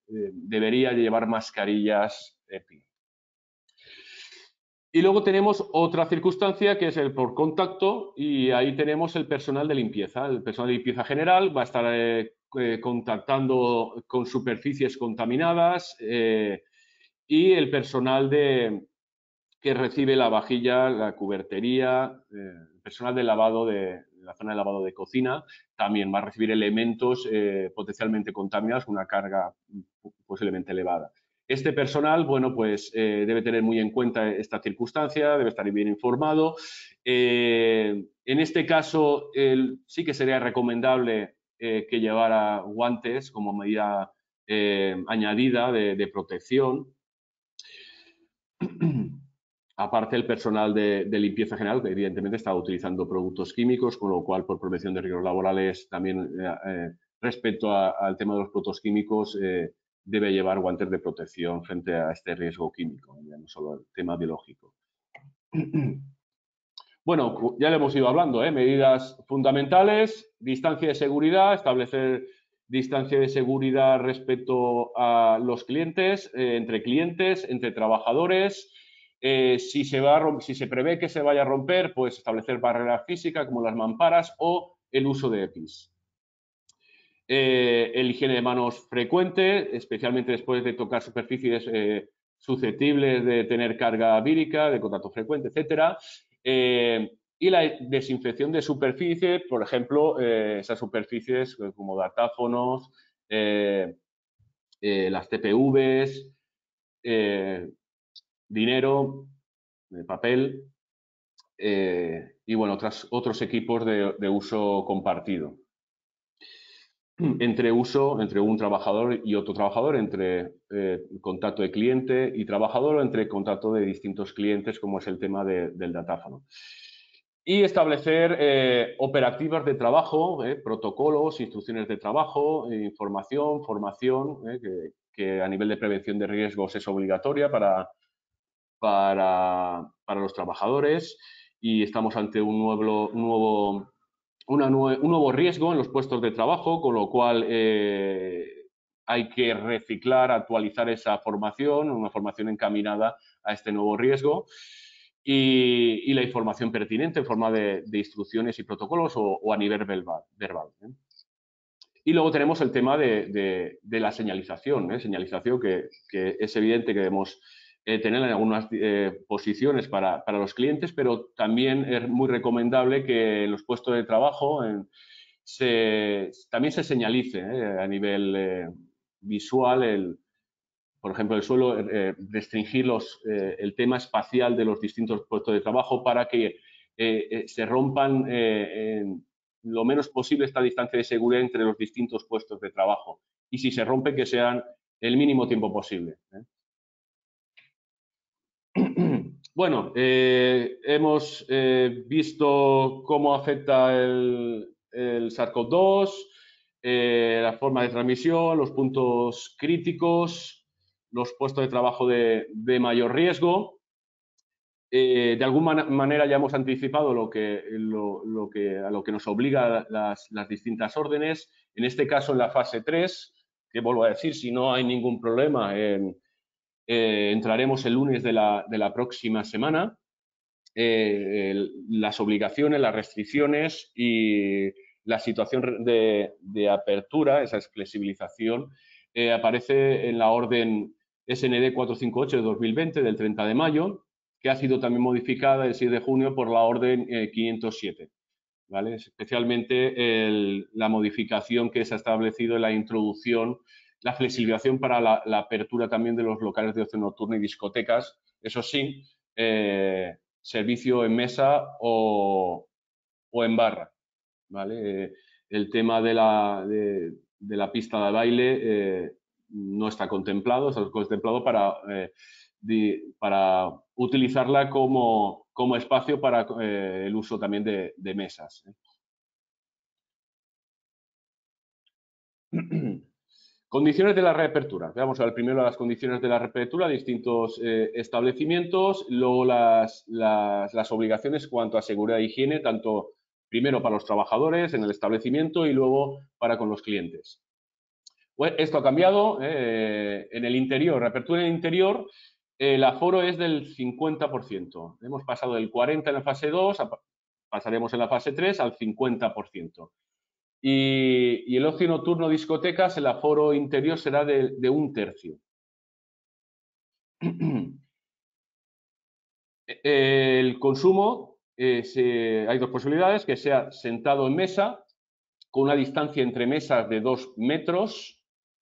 debería llevar mascarillas EPI. Y luego tenemos otra circunstancia que es el por contacto y ahí tenemos el personal de limpieza. El personal de limpieza general va a estar contactando con superficies contaminadas y el personal que recibe la vajilla, la cubertería, el personal de lavado de la zona de lavado de cocina también va a recibir elementos potencialmente contaminados con una carga posiblemente elevada. Este personal, bueno, pues debe tener muy en cuenta esta circunstancia, debe estar bien informado. En este caso, sí que sería recomendable que llevara guantes como medida añadida de protección. Aparte, el personal de limpieza general, que evidentemente está utilizando productos químicos, con lo cual, por prevención de riesgos laborales, también respecto al tema de los productos químicos, debe llevar guantes de protección frente a este riesgo químico, ya no solo el tema biológico. Bueno, ya le hemos ido hablando, medidas fundamentales, distancia de seguridad, establecer distancia de seguridad respecto a los clientes, entre trabajadores. Si se prevé que se vaya a romper, pues establecer barreras físicas como las mamparas o el uso de EPIs. El higiene de manos frecuente, especialmente después de tocar superficies susceptibles de tener carga vírica, de contacto frecuente, etcétera. Y la desinfección de superficie, por ejemplo, esas superficies como datáfonos, las TPVs, dinero, papel y bueno, otros equipos de uso compartido. Entre un trabajador y otro trabajador, entre contacto de cliente y trabajador o entre contacto de distintos clientes, como es el tema del datáfono. Y establecer operativas de trabajo, protocolos, instrucciones de trabajo, información, formación, que a nivel de prevención de riesgos es obligatoria para los trabajadores y estamos ante un nuevo riesgo en los puestos de trabajo, con lo cual hay que reciclar, actualizar esa formación, una formación encaminada a este nuevo riesgo y la información pertinente en forma de instrucciones y protocolos o a nivel verbal. Y luego tenemos el tema de la señalización, señalización que es evidente que debemos tener en algunas posiciones para los clientes, pero también es muy recomendable que en los puestos de trabajo también se señalice a nivel visual, por ejemplo, el suelo, restringir el tema espacial de los distintos puestos de trabajo para que se rompan lo menos posible esta distancia de seguridad entre los distintos puestos de trabajo. Y si se rompe, que sean el mínimo tiempo posible. Bueno, hemos visto cómo afecta el SARS-CoV-2, la forma de transmisión, los puntos críticos, los puestos de trabajo de mayor riesgo. De alguna manera ya hemos anticipado a lo que nos obliga las distintas órdenes. En este caso, en la fase 3, que vuelvo a decir, si no hay ningún problema, entraremos el lunes de la próxima semana. Las obligaciones, las restricciones y la situación de apertura, esa flexibilización, aparece en la orden SND 458 de 2020 del 30 de mayo, que ha sido también modificada el 6 de junio por la orden 507. ¿Vale? Especialmente la modificación que se ha establecido en la introducción, la flexibilización para la apertura también de los locales de ocio nocturno y discotecas, eso sí, servicio en mesa o en barra. ¿Vale? El tema de la pista de baile no está contemplado para utilizarla como espacio para el uso también de mesas. Condiciones de la reapertura. Vamos a ver primero las condiciones de la reapertura de distintos establecimientos, luego las obligaciones cuanto a seguridad e higiene, tanto primero para los trabajadores en el establecimiento y luego para con los clientes. Bueno, esto ha cambiado. En el interior, reapertura en el interior, el aforo es del 50%. Hemos pasado del 40% en la fase 2, pasaremos en la fase 3 al 50%. Y el ocio nocturno discotecas, el aforo interior será de 1/3. El consumo, hay dos posibilidades, que sea sentado en mesa, con una distancia entre mesas de 2 metros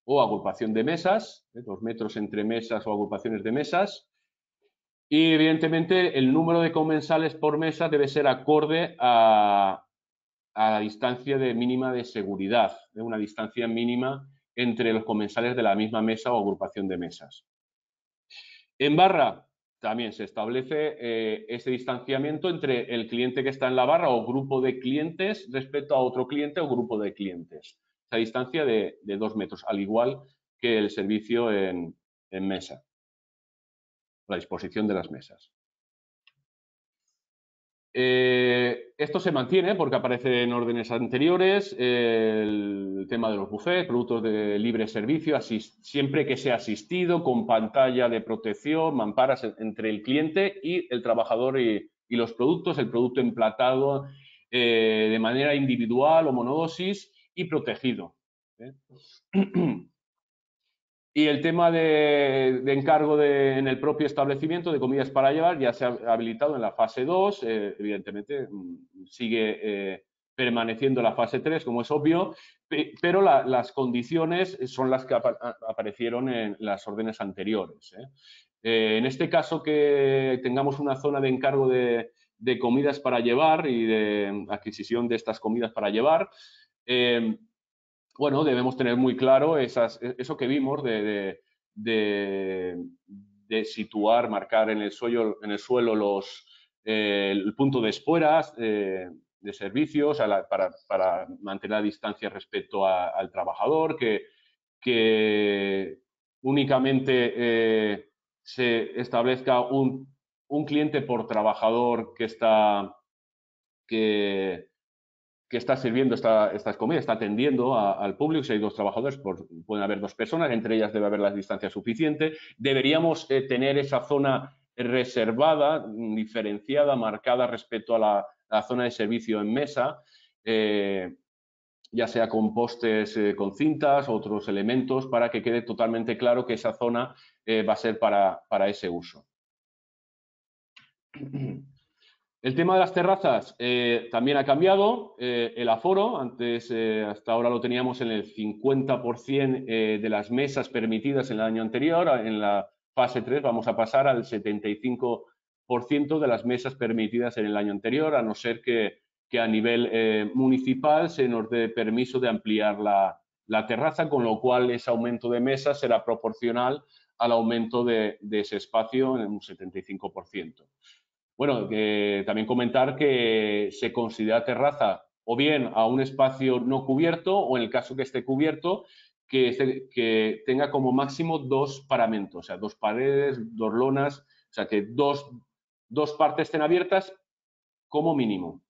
o agrupación de mesas, 2 metros entre mesas o agrupaciones de mesas. Y evidentemente el número de comensales por mesa debe ser acorde a la distancia mínima de seguridad, una distancia mínima entre los comensales de la misma mesa o agrupación de mesas. En barra también se establece ese distanciamiento entre el cliente que está en la barra o grupo de clientes respecto a otro cliente o grupo de clientes. Esa distancia de 2 metros, al igual que el servicio en mesa, la disposición de las mesas. Esto se mantiene porque aparece en órdenes anteriores el tema de los buffets, productos de libre servicio, siempre que sea asistido, con pantalla de protección, mamparas entre el cliente y el trabajador y los productos, el producto emplatado de manera individual o monodosis y protegido. Y el tema de encargo en el propio establecimiento de comidas para llevar ya se ha habilitado en la fase 2, evidentemente sigue permaneciendo la fase 3, como es obvio, pero las condiciones son las que aparecieron en las órdenes anteriores. En este caso, que tengamos una zona de encargo de comidas para llevar y de adquisición de estas comidas para llevar, bueno, debemos tener muy claro eso que vimos de situar, marcar en el suelo el punto de espuelas de servicios para mantener la distancia respecto al trabajador, que únicamente se establezca un cliente por trabajador que está sirviendo estas comidas, está atendiendo al público. Si hay 2 trabajadores, pueden haber 2 personas, entre ellas debe haber la distancia suficiente. Deberíamos tener esa zona reservada, diferenciada, marcada respecto a la zona de servicio en mesa, ya sea con postes con cintas, otros elementos, para que quede totalmente claro que esa zona va a ser para ese uso. El tema de las terrazas también ha cambiado. El aforo, antes, hasta ahora lo teníamos en el 50% de las mesas permitidas en el año anterior. En la fase 3 vamos a pasar al 75% de las mesas permitidas en el año anterior, a no ser que a nivel municipal se nos dé permiso de ampliar la terraza, con lo cual ese aumento de mesas será proporcional al aumento de ese espacio en un 75%. Bueno, también comentar que se considera terraza o bien a un espacio no cubierto, o en el caso que esté cubierto, que tenga como máximo 2 paramentos, o sea, 2 paredes, 2 lonas, o sea, que 2 2 partes estén abiertas como mínimo.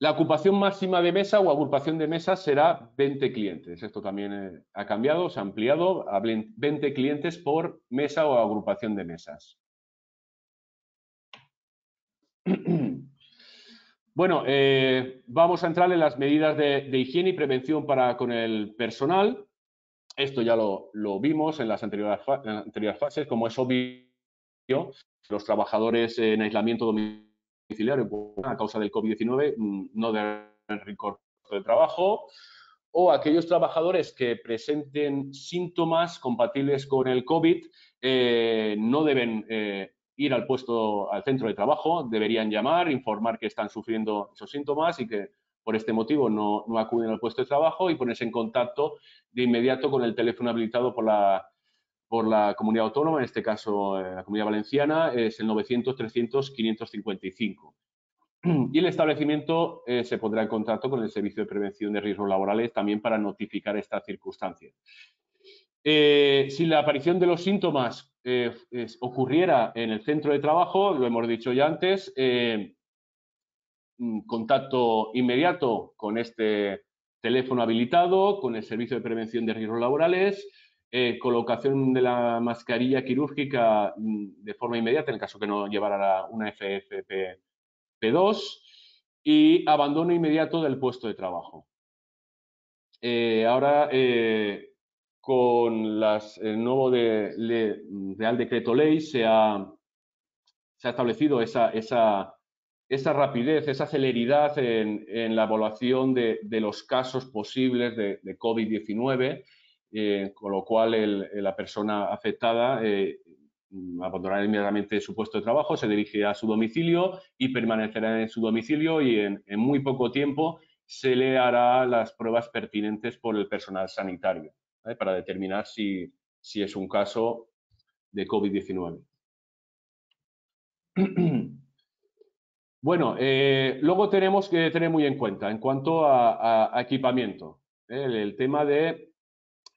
La ocupación máxima de mesa o agrupación de mesas será 20 clientes. Esto también ha cambiado, se ha ampliado a 20 clientes por mesa o agrupación de mesas. Bueno, vamos a entrar en las medidas de higiene y prevención con el personal. Esto ya lo vimos en las anteriores fases. Como es obvio, los trabajadores en aislamiento domiciliario a causa del COVID-19 no deben recortar el trabajo, o aquellos trabajadores que presenten síntomas compatibles con el COVID no deben ir al centro de trabajo, deberían llamar, informar que están sufriendo esos síntomas y que por este motivo no acuden al puesto de trabajo y ponerse en contacto de inmediato con el teléfono habilitado por la comunidad autónoma, en este caso la Comunidad Valenciana, es el 900-300-555. Y el establecimiento se pondrá en contacto con el Servicio de Prevención de Riesgos Laborales también para notificar esta circunstancia. Si la aparición de los síntomas ocurriera en el centro de trabajo, lo hemos dicho ya antes, contacto inmediato con este teléfono habilitado, con el Servicio de Prevención de Riesgos Laborales, colocación de la mascarilla quirúrgica de forma inmediata, en el caso que no llevara una FFP2, y abandono inmediato del puesto de trabajo. Ahora, con el nuevo Real Decreto Ley se ha establecido esa rapidez, esa celeridad en la evaluación de los casos posibles de COVID-19, con lo cual la persona afectada abandonará inmediatamente su puesto de trabajo, se dirigirá a su domicilio y permanecerá en su domicilio, y en muy poco tiempo se le hará las pruebas pertinentes por el personal sanitario, para determinar si es un caso de COVID-19. Bueno, luego tenemos que tener muy en cuenta, en cuanto a equipamiento, el tema de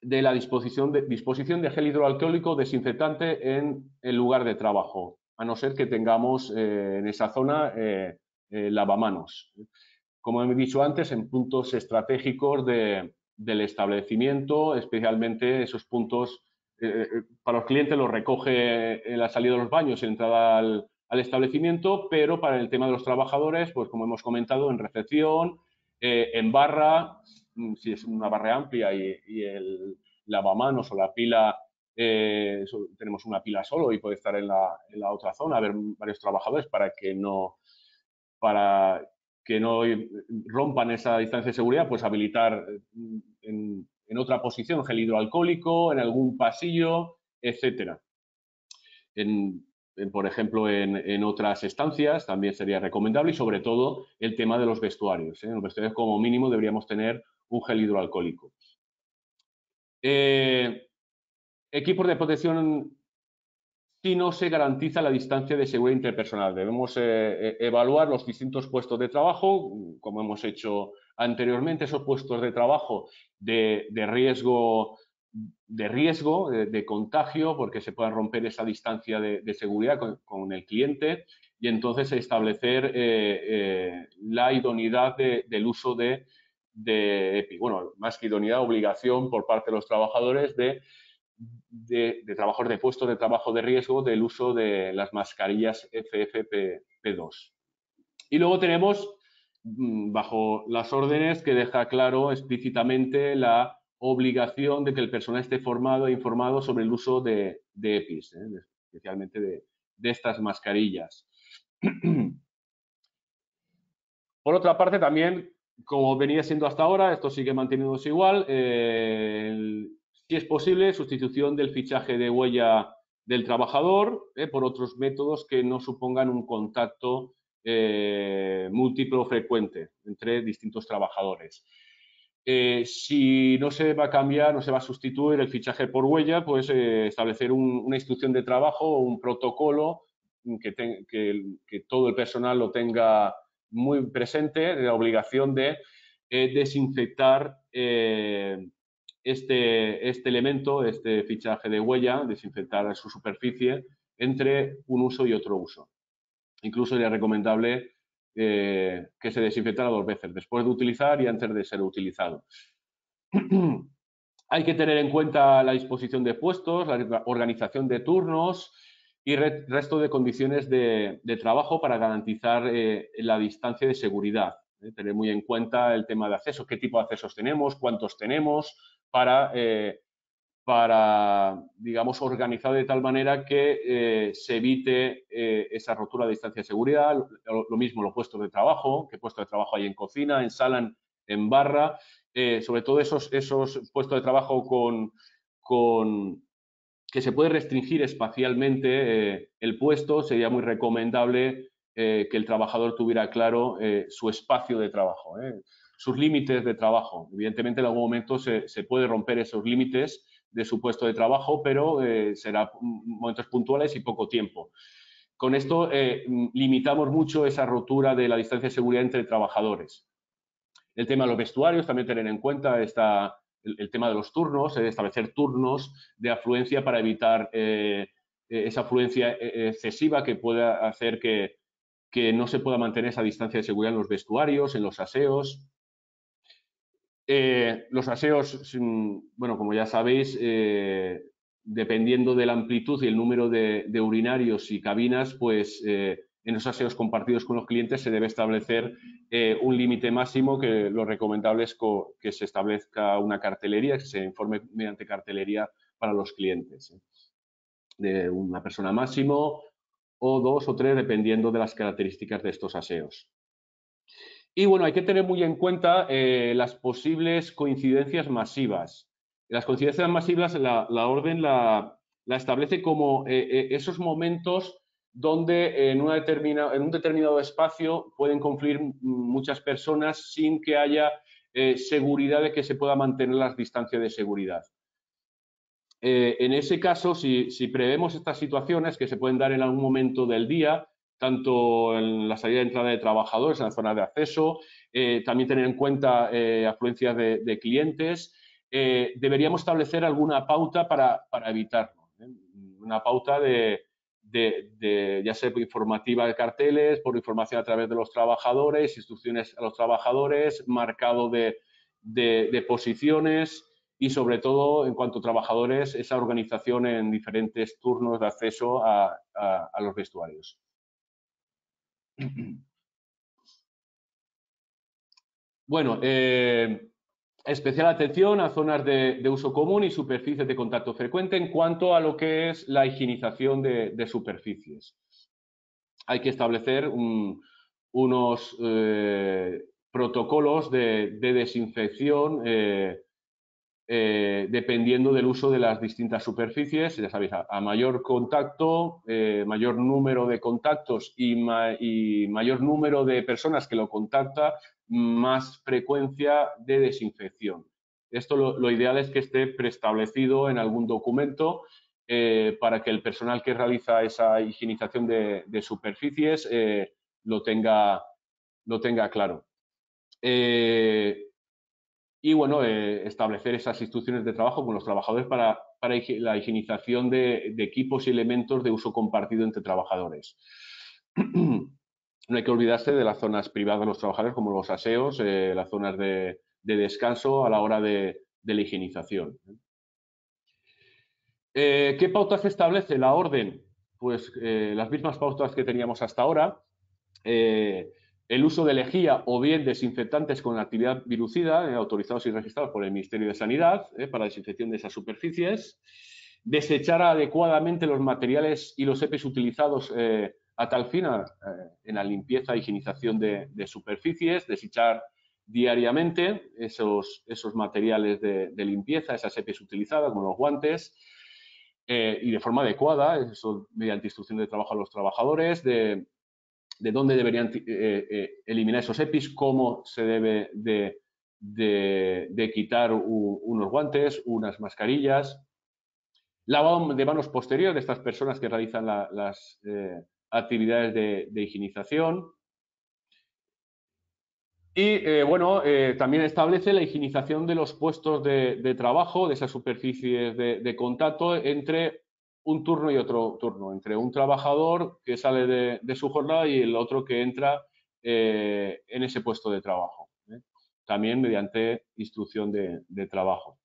la disposición de gel hidroalcohólico desinfectante en el lugar de trabajo, a no ser que tengamos en esa zona lavamanos. Como he dicho antes, en puntos estratégicos del establecimiento, especialmente esos puntos, para los clientes los recoge en la salida de los baños, en entrada al establecimiento, pero para el tema de los trabajadores, pues como hemos comentado, en recepción, en barra, si es una barra amplia y el lavamanos o la pila, tenemos una pila solo y puede estar en la otra zona, haber varios trabajadores para que no rompan esa distancia de seguridad, pues habilitar en otra posición gel hidroalcohólico, en algún pasillo, etcétera. Por ejemplo, en otras estancias también sería recomendable, y sobre todo el tema de los vestuarios. En los vestuarios, como mínimo, deberíamos tener un gel hidroalcohólico. Equipos de protección si no se garantiza la distancia de seguridad interpersonal. Debemos evaluar los distintos puestos de trabajo, como hemos hecho anteriormente, esos puestos de trabajo de riesgo de contagio, porque se pueda romper esa distancia de seguridad con el cliente, y entonces establecer la idoneidad del uso de EPI. Bueno, más que idoneidad, obligación por parte de los trabajadores de trabajos de puestos de trabajo de riesgo del uso de las mascarillas FFP2. Y luego tenemos, bajo las órdenes, que deja claro explícitamente la obligación de que el personal esté formado e informado sobre el uso de EPIs, especialmente de estas mascarillas. Por otra parte, también, como venía siendo hasta ahora, esto sigue manteniéndose igual, si es posible, sustitución del fichaje de huella del trabajador por otros métodos que no supongan un contacto múltiple o frecuente entre distintos trabajadores. Si no se va a cambiar, no se va a sustituir el fichaje por huella, pues establecer una instrucción de trabajo o un protocolo que todo el personal lo tenga muy presente, de la obligación de desinfectar este elemento, este fichaje de huella, desinfectar su superficie entre un uso y otro uso. Incluso sería recomendable que se desinfectara 2 veces, después de utilizar y antes de ser utilizado. Hay que tener en cuenta la disposición de puestos, la organización de turnos y resto de condiciones de trabajo para garantizar la distancia de seguridad. Tener muy en cuenta el tema de acceso, qué tipo de accesos tenemos, cuántos tenemos, para digamos, organizar de tal manera que se evite esa rotura de distancia de seguridad. Lo mismo los puestos de trabajo, qué puestos de trabajo hay en cocina, en sala, en barra. Sobre todo esos puestos de trabajo que se puede restringir espacialmente el puesto, sería muy recomendable que el trabajador tuviera claro su espacio de trabajo, sus límites de trabajo. Evidentemente, en algún momento se puede romper esos límites de su puesto de trabajo, pero será momentos puntuales y poco tiempo. Con esto limitamos mucho esa rotura de la distancia de seguridad entre trabajadores. El tema de los vestuarios, también tener en cuenta el tema de los turnos, establecer turnos de afluencia para evitar esa afluencia excesiva que pueda hacer que no se pueda mantener esa distancia de seguridad en los vestuarios, en los aseos. Los aseos, bueno, como ya sabéis, dependiendo de la amplitud y el número de urinarios y cabinas, pues en los aseos compartidos con los clientes se debe establecer un límite máximo, que lo recomendable es que se establezca una cartelería, que se informe mediante cartelería para los clientes, de una persona máximo o 2 o 3, dependiendo de las características de estos aseos. Y bueno, hay que tener muy en cuenta las posibles coincidencias masivas. Las coincidencias masivas, la orden la establece como esos momentos donde en un determinado espacio pueden confluir muchas personas sin que haya seguridad de que se pueda mantener las distancias de seguridad. En ese caso, si prevemos estas situaciones que se pueden dar en algún momento del día, tanto en la salida y entrada de trabajadores, en la zona de acceso, también tener en cuenta afluencias de clientes, deberíamos establecer alguna pauta para evitarlo. Una pauta ya sea informativa de carteles, por información a través de los trabajadores, instrucciones a los trabajadores, marcado de posiciones y, sobre todo, en cuanto a trabajadores, esa organización en diferentes turnos de acceso a los vestuarios. Bueno, especial atención a zonas de uso común y superficies de contacto frecuente en cuanto a lo que es la higienización de superficies. Hay que establecer unos protocolos de desinfección dependiendo del uso de las distintas superficies. Ya sabéis, a mayor contacto, mayor número de contactos y mayor número de personas que lo contacta, más frecuencia de desinfección. Esto lo ideal es que esté preestablecido en algún documento para que el personal que realiza esa higienización de superficies lo tenga claro. Y bueno, establecer esas instrucciones de trabajo con los trabajadores para la higienización de equipos y elementos de uso compartido entre trabajadores. No hay que olvidarse de las zonas privadas de los trabajadores, como los aseos, las zonas de descanso a la hora de la higienización. ¿Qué pautas establece la orden? Pues las mismas pautas que teníamos hasta ahora. El uso de lejía o bien desinfectantes con actividad virucida, autorizados y registrados por el Ministerio de Sanidad para desinfección de esas superficies. Desechar adecuadamente los materiales y los EPIs utilizados a tal fin en la limpieza e higienización de superficies. Desechar diariamente esos materiales de limpieza, esas EPIs utilizadas, como los guantes, y de forma adecuada, eso mediante instrucción de trabajo a los trabajadores, de dónde deberían eliminar esos EPIs, cómo se debe de quitar unos guantes, unas mascarillas. Lavado de manos posterior de estas personas que realizan las actividades de higienización. Y, bueno, también establece la higienización de los puestos de trabajo, de esas superficies de contacto entre un turno y otro turno, entre un trabajador que sale de su jornada y el otro que entra en ese puesto de trabajo, también mediante instrucción de trabajo.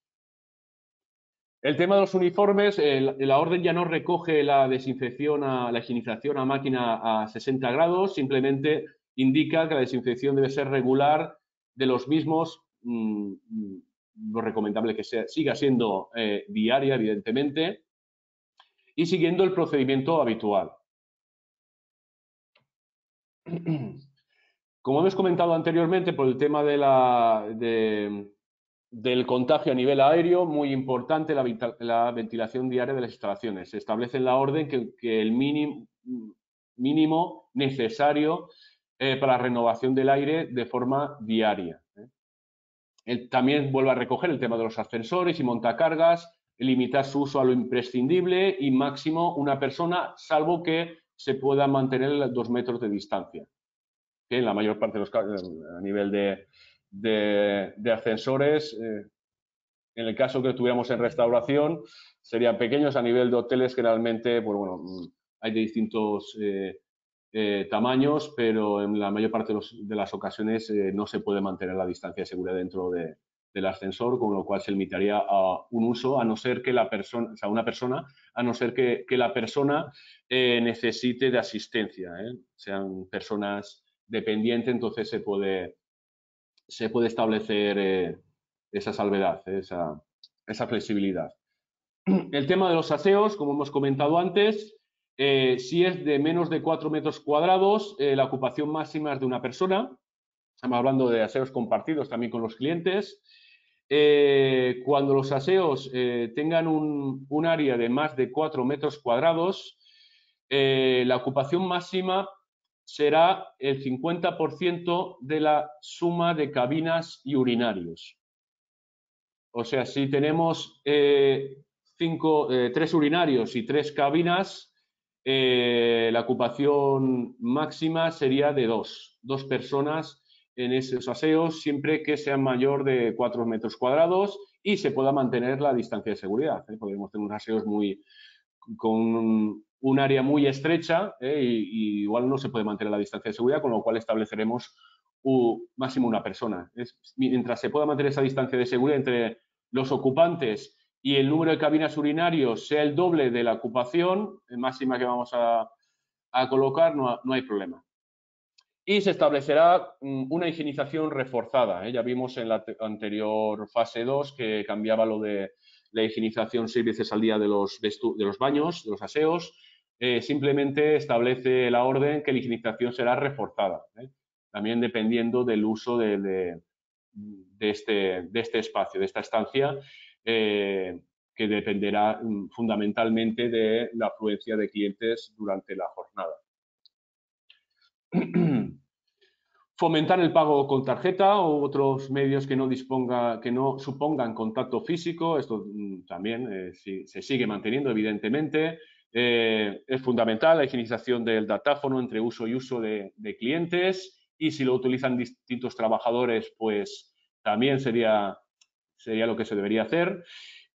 El tema de los uniformes, la orden ya no recoge la desinfección, la higienización a máquina a 60 grados, simplemente indica que la desinfección debe ser regular de los mismos. Lo recomendable que siga siendo diaria, evidentemente, y siguiendo el procedimiento habitual. Como hemos comentado anteriormente, por el tema del contagio a nivel aéreo, muy importante la ventilación diaria de las instalaciones. Se establece en la orden que el mínimo necesario para la renovación del aire de forma diaria. También vuelve a recoger el tema de los ascensores y montacargas, limitar su uso a lo imprescindible y máximo una persona, salvo que se pueda mantener 2 metros de distancia. Que en la mayor parte de los casos, a nivel de ascensores, en el caso que tuviéramos en restauración, serían pequeños. A nivel de hoteles, generalmente, pues bueno, hay de distintos tamaños, pero en la mayor parte de las ocasiones no se puede mantener la distancia de seguridad dentro del ascensor, con lo cual se limitaría a un uso, a no ser que la persona, o sea, una persona, a no ser que la persona necesite de asistencia, sean personas dependientes, entonces se puede establecer esa salvedad, esa flexibilidad. El tema de los aseos, como hemos comentado antes, si es de menos de 4 metros cuadrados, la ocupación máxima es de una persona. Estamos hablando de aseos compartidos también con los clientes. Cuando los aseos tengan un área de más de 4 metros cuadrados, la ocupación máxima será el 50% de la suma de cabinas y urinarios. O sea, si tenemos 3 urinarios y 3 cabinas, la ocupación máxima sería de 2 personas en esos aseos, siempre que sean mayor de 4 metros cuadrados y se pueda mantener la distancia de seguridad. Podemos tener unos aseos con un área muy estrecha y igual no se puede mantener la distancia de seguridad, con lo cual estableceremos máximo una persona. Mientras se pueda mantener esa distancia de seguridad entre los ocupantes y el número de cabinas urinarios sea el doble de la ocupación máxima que vamos a colocar, no hay problema. Y se establecerá una higienización reforzada. Ya vimos en la anterior fase 2 que cambiaba lo de la higienización 6 veces al día de los baños, de los aseos. Simplemente establece la orden que la higienización será reforzada, también dependiendo del uso de este espacio, de esta estancia, que dependerá fundamentalmente de la afluencia de clientes durante la jornada. Fomentar el pago con tarjeta o otros medios que no supongan contacto físico. Esto también se sigue manteniendo, evidentemente. Es fundamental la higienización del datáfono entre uso y uso de clientes, y si lo utilizan distintos trabajadores, pues también sería lo que se debería hacer.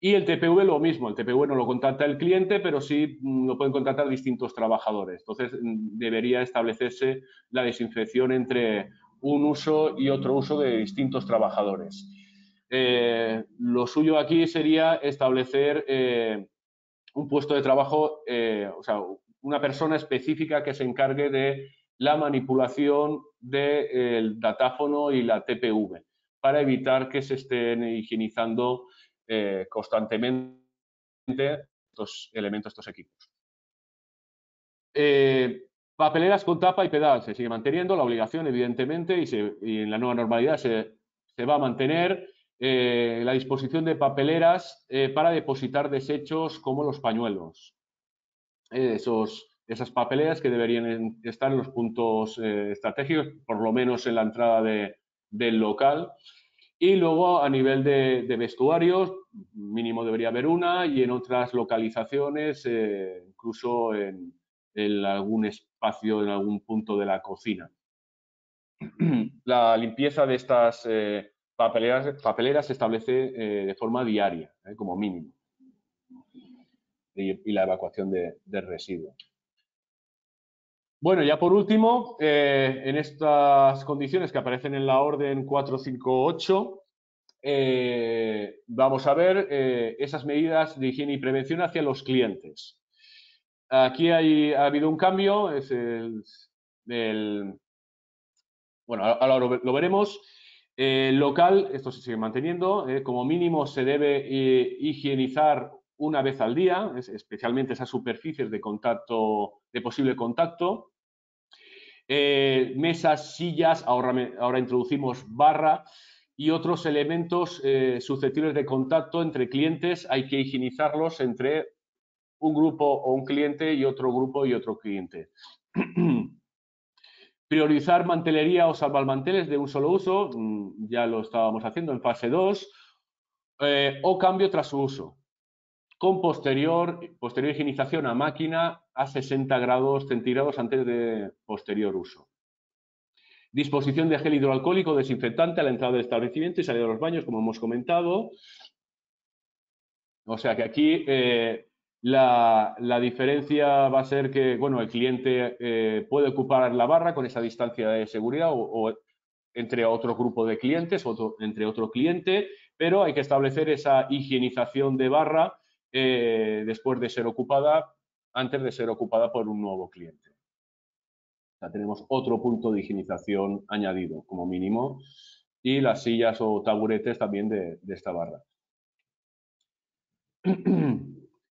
Y el TPV lo mismo, el TPV no lo contacta el cliente, pero sí lo pueden contactar distintos trabajadores. Entonces, debería establecerse la desinfección entre un uso y otro uso de distintos trabajadores. Lo suyo aquí sería establecer un puesto de trabajo, o sea, una persona específica que se encargue de la manipulación del datáfono y la TPV, para evitar que se estén higienizando constantemente estos elementos, estos equipos. Papeleras con tapa y pedal se sigue manteniendo, la obligación, evidentemente, y en la nueva normalidad se va a mantener la disposición de papeleras para depositar desechos como los pañuelos. Esas papeleras que deberían estar en los puntos estratégicos, por lo menos en la entrada del local. Y luego, a nivel de vestuarios, mínimo debería haber una, y en otras localizaciones, incluso en algún espacio, en algún punto de la cocina. La limpieza de estas papeleras se establece de forma diaria, como mínimo. y la evacuación de residuos. Bueno, ya por último, en estas condiciones que aparecen en la orden 458, vamos a ver esas medidas de higiene y prevención hacia los clientes. Aquí ha habido un cambio, es bueno, ahora lo veremos. Local, esto se sigue manteniendo, como mínimo se debe higienizar una vez al día, especialmente esas superficies de contacto, de posible contacto. Mesas, sillas, ahora introducimos barra y otros elementos susceptibles de contacto entre clientes, hay que higienizarlos entre un grupo o un cliente y otro grupo y otro cliente. Priorizar mantelería o salvamanteles de un solo uso, ya lo estábamos haciendo en fase 2, o cambio tras su uso, con posterior higienización a máquina a 60 grados centígrados antes de posterior uso. Disposición de gel hidroalcohólico desinfectante a la entrada del establecimiento y salida de los baños, como hemos comentado. O sea que aquí la diferencia va a ser que, bueno, el cliente puede ocupar la barra con esa distancia de seguridad o entre otro grupo de clientes, entre otro cliente, pero hay que establecer esa higienización de barra después de ser ocupada, antes de ser ocupada por un nuevo cliente. O sea, tenemos otro punto de higienización añadido, como mínimo, y las sillas o taburetes también de esta barra.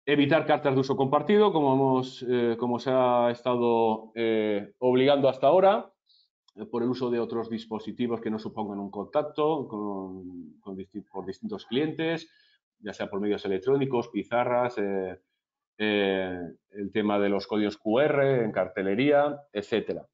Evitar cartas de uso compartido, como se ha estado obligando hasta ahora, por el uso de otros dispositivos que no supongan un contacto por distintos clientes, ya sea por medios electrónicos, pizarras, el tema de los códigos QR en cartelería, etcétera.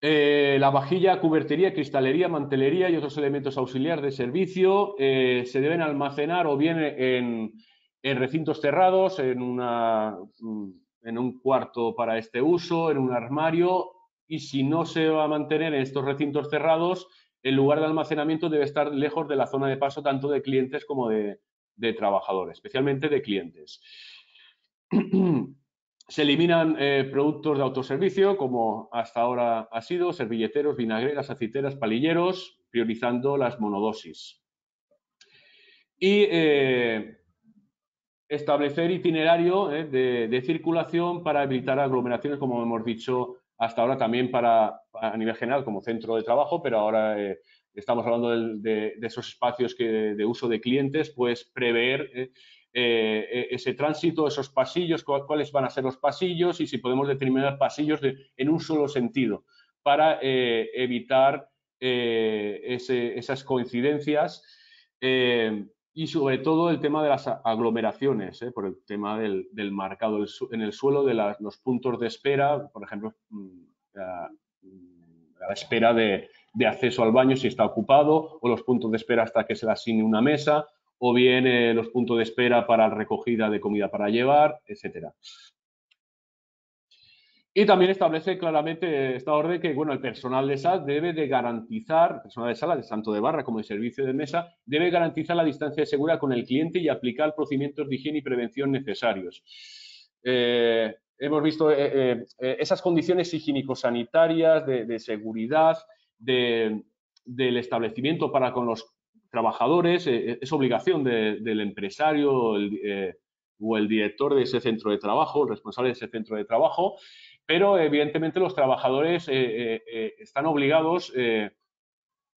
La vajilla, cubertería, cristalería, mantelería y otros elementos auxiliares de servicio se deben almacenar o bien en recintos cerrados, en un cuarto para este uso, en un armario, y si no se va a mantener en estos recintos cerrados, el lugar de almacenamiento debe estar lejos de la zona de paso tanto de clientes como de trabajadores, especialmente de clientes. Se eliminan productos de autoservicio, como hasta ahora ha sido, servilleteros, vinagreras, aceiteras, palilleros, priorizando las monodosis. Y establecer itinerario de circulación para evitar aglomeraciones, como hemos dicho hasta ahora, también a nivel general como centro de trabajo, pero ahora estamos hablando de esos espacios de uso de clientes, pues prever ese tránsito, esos pasillos, cuáles van a ser los pasillos y si podemos determinar pasillos en un solo sentido para evitar esas coincidencias y sobre todo el tema de las aglomeraciones, por el tema del marcado en el suelo de los puntos de espera, por ejemplo, a la espera de acceso al baño si está ocupado, o los puntos de espera hasta que se le asigne una mesa, o bien los puntos de espera para recogida de comida para llevar, etcétera. Y también establece claramente esta orden que, bueno, el personal de sala debe de garantizar, el personal de sala, tanto de barra como de servicio de mesa, debe garantizar la distancia de seguridad con el cliente y aplicar procedimientos de higiene y prevención necesarios. Hemos visto esas condiciones higiénico-sanitarias de seguridad del establecimiento para con los trabajadores, es obligación del empresario o el director de ese centro de trabajo, el responsable de ese centro de trabajo, pero evidentemente los trabajadores están obligados, tienen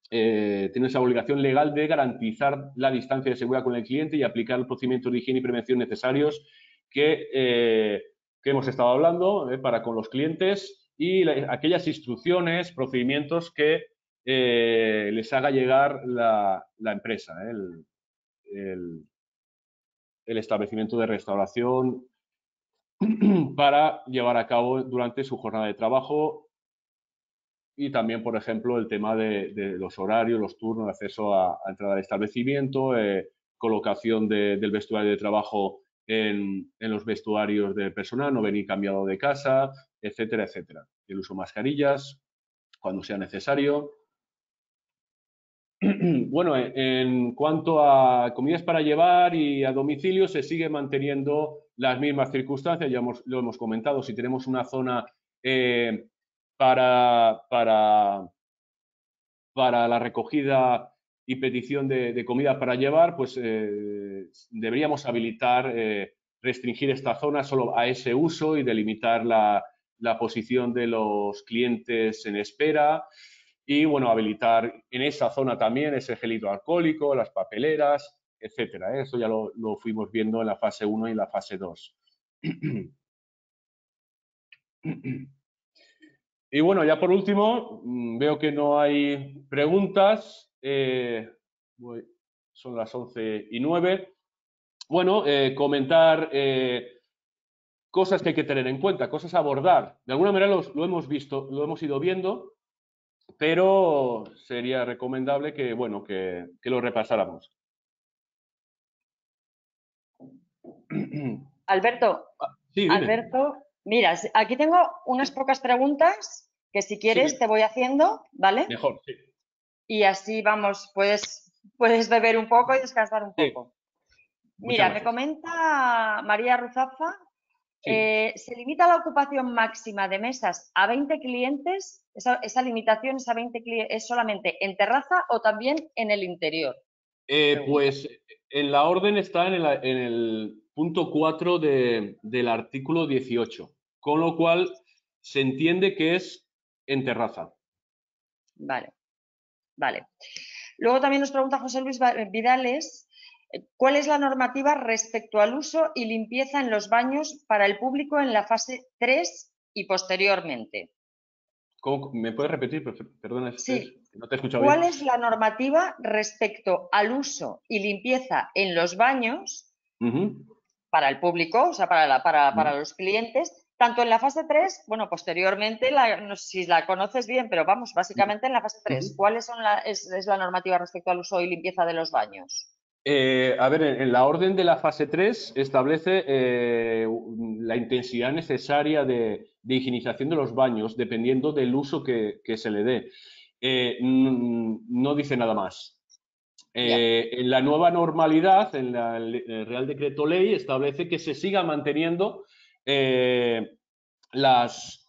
esa obligación legal de garantizar la distancia de seguridad con el cliente y aplicar los procedimientos de higiene y prevención necesarios que hemos estado hablando para con los clientes y aquellas instrucciones, procedimientos que les haga llegar la empresa, el establecimiento de restauración para llevar a cabo durante su jornada de trabajo y también, por ejemplo, el tema de los horarios, los turnos, acceso a entrada al establecimiento, colocación del vestuario de trabajo en los vestuarios del personal, no venir cambiado de casa, etcétera, etcétera. El uso de mascarillas cuando sea necesario. Bueno, en cuanto a comidas para llevar y a domicilio, se sigue manteniendo las mismas circunstancias, lo hemos comentado, si tenemos una zona eh, para, para, para la recogida y petición de comida para llevar, pues deberíamos habilitar, restringir esta zona solo a ese uso y delimitar la posición de los clientes en espera y, bueno, habilitar en esa zona también ese gel hidroalcohólico, las papeleras, etcétera, ¿eh? Eso ya lo fuimos viendo en la fase 1 y en la fase 2. Y bueno, ya por último, veo que no hay preguntas. Son las 11:09. Bueno, comentar cosas que hay que tener en cuenta, cosas a abordar. De alguna manera lo hemos visto, lo hemos ido viendo, pero sería recomendable que, bueno, que lo repasáramos. Alberto, Sí, dime. Alberto, mira, aquí tengo unas pocas preguntas que si quieres Sí, te voy haciendo, ¿vale? mejor, sí. Y así vamos, puedes beber un poco y descansar un Sí, poco. muchas Mira, me gracias. comenta María Ruzafa, Sí. ¿se limita la ocupación máxima de mesas a 20 clientes? ¿Esa limitación es a 20 es solamente en terraza o también en el interior? Pregunta. Pues en la orden está en el punto 4 del artículo 18, con lo cual se entiende que es en terraza. Vale, vale. Luego también nos pregunta José Luis Vidales, ¿cuál es la normativa respecto al uso y limpieza en los baños para el público en la fase 3 y posteriormente? ¿Me puedes repetir? Perdona, Esther, Sí, que no te he escuchado bien. ¿cuál es la normativa respecto al uso y limpieza en los baños Ujú, para el público, o sea, para ujú, los clientes, tanto en la fase 3, bueno, posteriormente, no sé si la conoces bien, pero vamos, básicamente en la fase ujú. 3, ¿cuál es la normativa respecto al uso y limpieza de los baños? A ver, en la orden de la fase 3 establece la intensidad necesaria de higienización de los baños dependiendo del uso que se le dé. No dice nada más. Ya. En la nueva normalidad, en el Real Decreto Ley, establece que se siga manteniendo eh, las,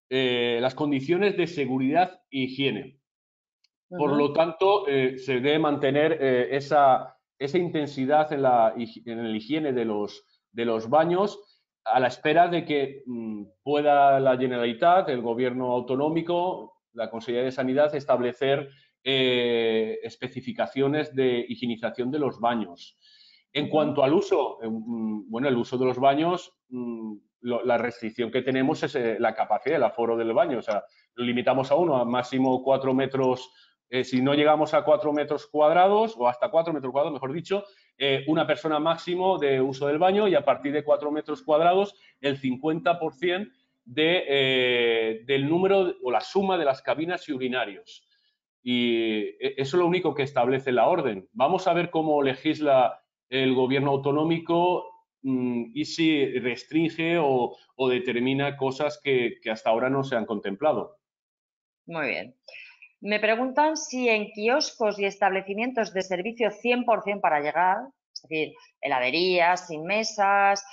las condiciones de seguridad e higiene. Por Ujú. lo tanto, se debe mantener esa intensidad en la higiene de los baños a la espera de que pueda la Generalitat, el gobierno autonómico, la Consejería de Sanidad, establecer especificaciones de higienización de los baños. En Ujú. cuanto al uso, bueno, el uso de los baños, la restricción que tenemos es la capacidad, el aforo del baño. O sea, lo limitamos a uno, a máximo 4 metros. Si no llegamos a 4 metros cuadrados, o hasta 4 metros cuadrados, mejor dicho, una persona máximo de uso del baño y a partir de 4 metros cuadrados, el 50% del número o la suma de las cabinas y urinarios. Y eso es lo único que establece la orden. Vamos a ver cómo legisla el gobierno autonómico y si restringe o determina cosas que hasta ahora no se han contemplado. Muy bien. Me preguntan si en kioscos y establecimientos de servicio 100% para llegar, es decir, heladerías, sin mesas,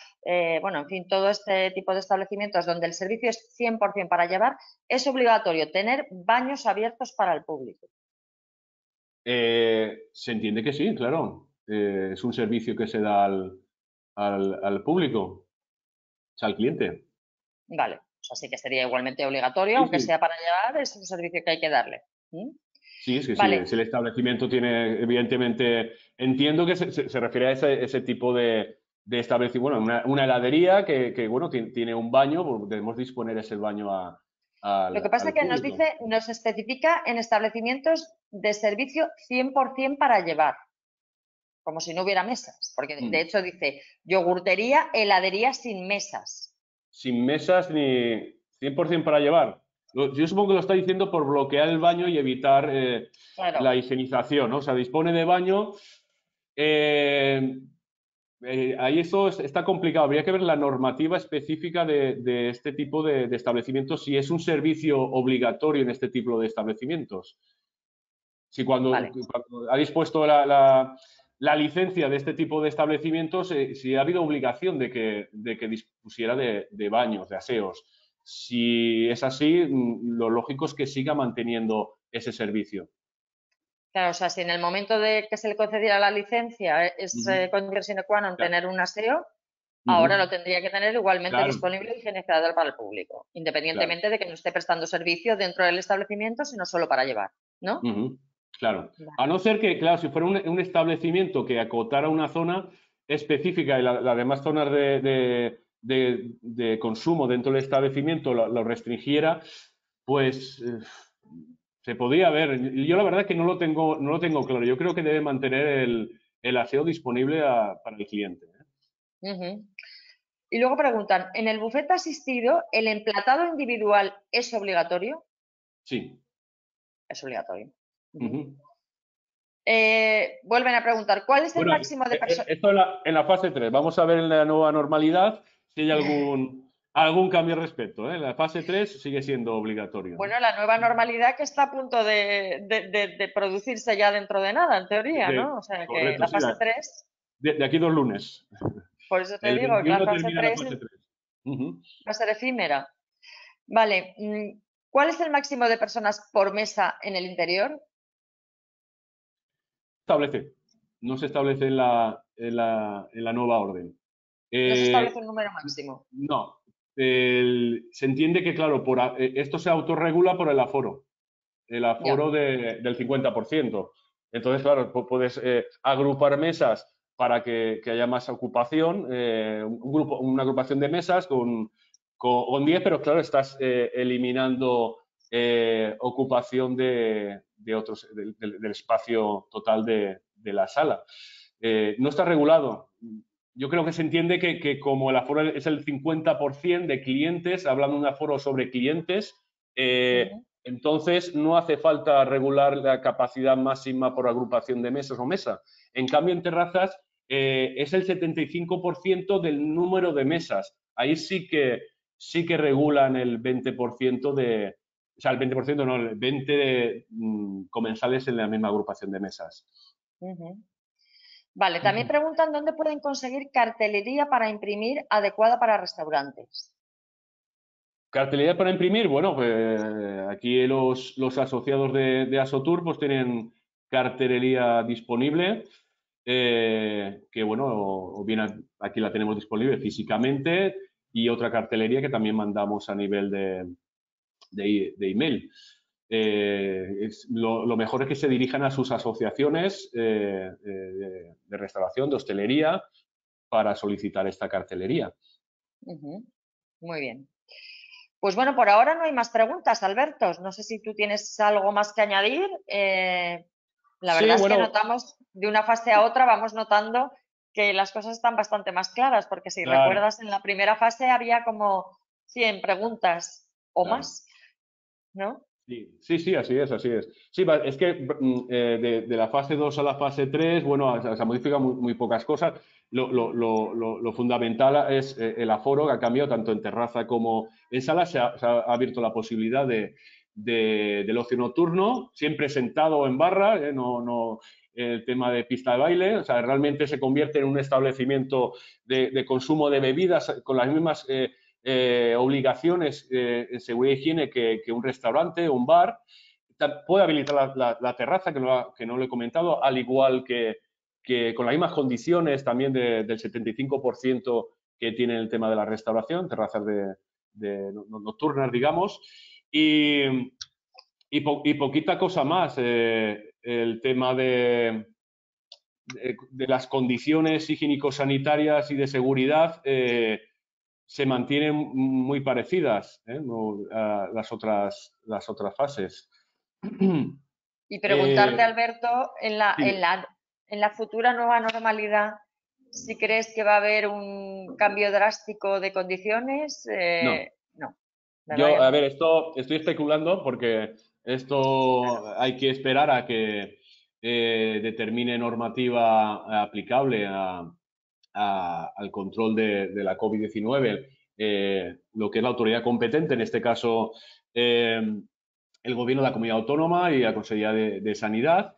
bueno, en fin, todo este tipo de establecimientos donde el servicio es 100% para llevar, es obligatorio tener baños abiertos para el público. Se entiende que sí, claro. Es un servicio que se da al público, o sea, al cliente. Vale, o sea, sí que sería igualmente obligatorio, Sí, aunque sí. sea para llevar, es un servicio que hay que darle. ¿Mm? Sí, es que sí, Vale, si el establecimiento tiene, evidentemente, entiendo que se refiere a ese tipo de establecimiento, bueno, una heladería que, bueno, tiene un baño, pues debemos disponer ese baño lo que pasa al es que nos público. dice, nos especifica en establecimientos de servicio 100% para llevar, como si no hubiera mesas, porque de Mm. hecho dice yogurtería, heladería sin mesas. Sin mesas ni 100% para llevar. Yo supongo que lo está diciendo por bloquear el baño y evitar Claro, la higienización, ¿no? O sea, dispone de baño. eh, Ahí eso está complicado. Habría que ver la normativa específica de este tipo de establecimientos, si es un servicio obligatorio en este tipo de establecimientos. Si cuando Vale. ha dispuesto la licencia de este tipo de establecimientos, si ha habido obligación de que dispusiera de baños, de aseos. Si es así, lo lógico es que siga manteniendo ese servicio. Claro, o sea, si en el momento de que se le concediera la licencia es Ujú. condición sine qua non Cla- tener un aseo, ahora Ujú. lo tendría que tener igualmente Claro, disponible y higienizador para el público, claro. independientemente de que no esté prestando servicio dentro del establecimiento, sino solo para llevar, ¿no? Ujú. Claro. A Vale. no ser que, claro, si fuera un establecimiento que acotara una zona específica y las demás zonas de consumo dentro del establecimiento lo restringiera, pues se podía ver. Yo la verdad es que no lo tengo claro. Yo creo que debe mantener el aseo disponible para el cliente. Ujú. Y luego preguntan, ¿en el bufete asistido el emplatado individual es obligatorio? Sí. Es obligatorio. Ujú. Ujú. Vuelven a preguntar, ¿cuál es el Bueno, máximo de personas? esto en la fase 3. Vamos a ver en la nueva normalidad si hay algún cambio al respecto. En la fase 3 sigue siendo obligatorio. Bueno, la nueva normalidad que está a punto de producirse ya dentro de nada, en teoría, ¿no? O sea que Correcto, la sí. fase 3, De aquí 2 lunes. por eso te El digo que la 21 fase termina la 3 fase 3. Ujú. va a ser efímera. Vale, ¿cuál es el máximo de personas por mesa en el interior? Establece. No se establece en la nueva orden. No se Eh, establece un número máximo. no. Se entiende que, claro, esto se autorregula por el Ya. aforo del 50%. Entonces, claro, puedes agrupar mesas para que haya más ocupación, una agrupación de mesas con 10, pero claro, estás eliminando ocupación de otros, del espacio total de la sala. No está regulado. Yo creo que se entiende que como el aforo es el 50% de clientes, hablando de un aforo sobre clientes, Ujú. entonces no hace falta regular la capacidad máxima por agrupación de mesas o mesa. En cambio, en terrazas es el 75% del número de mesas. Ahí sí que regulan el 20% o sea, el 20% no, el 20% de comensales en la misma agrupación de mesas. Ujú. Vale, también preguntan dónde pueden conseguir cartelería para imprimir adecuada para restaurantes. Cartelería para imprimir, bueno, pues aquí los asociados de Asotur pues tienen cartelería disponible, que bueno, o bien aquí la tenemos disponible físicamente y otra cartelería que también mandamos a nivel de email. Lo mejor es que se dirijan a sus asociaciones de restauración, de hostelería, para solicitar esta cartelería. Ujú. Muy bien. Pues bueno, por ahora no hay más preguntas, Alberto. No sé si tú tienes algo más que añadir. La Sí, verdad es que bueno, notamos de una fase a otra, vamos notando que las cosas están bastante más claras, porque si claro, recuerdas, en la primera fase había como 100 preguntas o claro. más, ¿no? Sí, sí, sí, así es, así es. Sí, es que de la fase 2 a la fase 3, bueno, se han modificado muy pocas cosas. Lo fundamental es el aforo que ha cambiado tanto en terraza como en sala. Se ha abierto la posibilidad del ocio nocturno, siempre sentado o en barra, no el tema de pista de baile. O sea, realmente se convierte en un establecimiento de consumo de bebidas con las mismas obligaciones en seguridad y higiene que un restaurante o un bar. Puede habilitar la terraza, que no lo he comentado, al igual que con las mismas condiciones también del 75% que tiene el tema de la restauración, terrazas nocturnas, digamos. Y poquita cosa más. El tema de las condiciones higiénico-sanitarias y de seguridad se mantienen muy parecidas a las otras fases. Y preguntarte, Eh, Alberto, dime. en la futura nueva normalidad, si crees que va a haber un cambio drástico de condiciones, No, no, ¿verdad yo, que a no? ver, esto estoy especulando porque esto hay que esperar a que determine normativa aplicable al control de la COVID-19, lo que es la autoridad competente, en este caso el gobierno de la comunidad autónoma y la Consejería de Sanidad.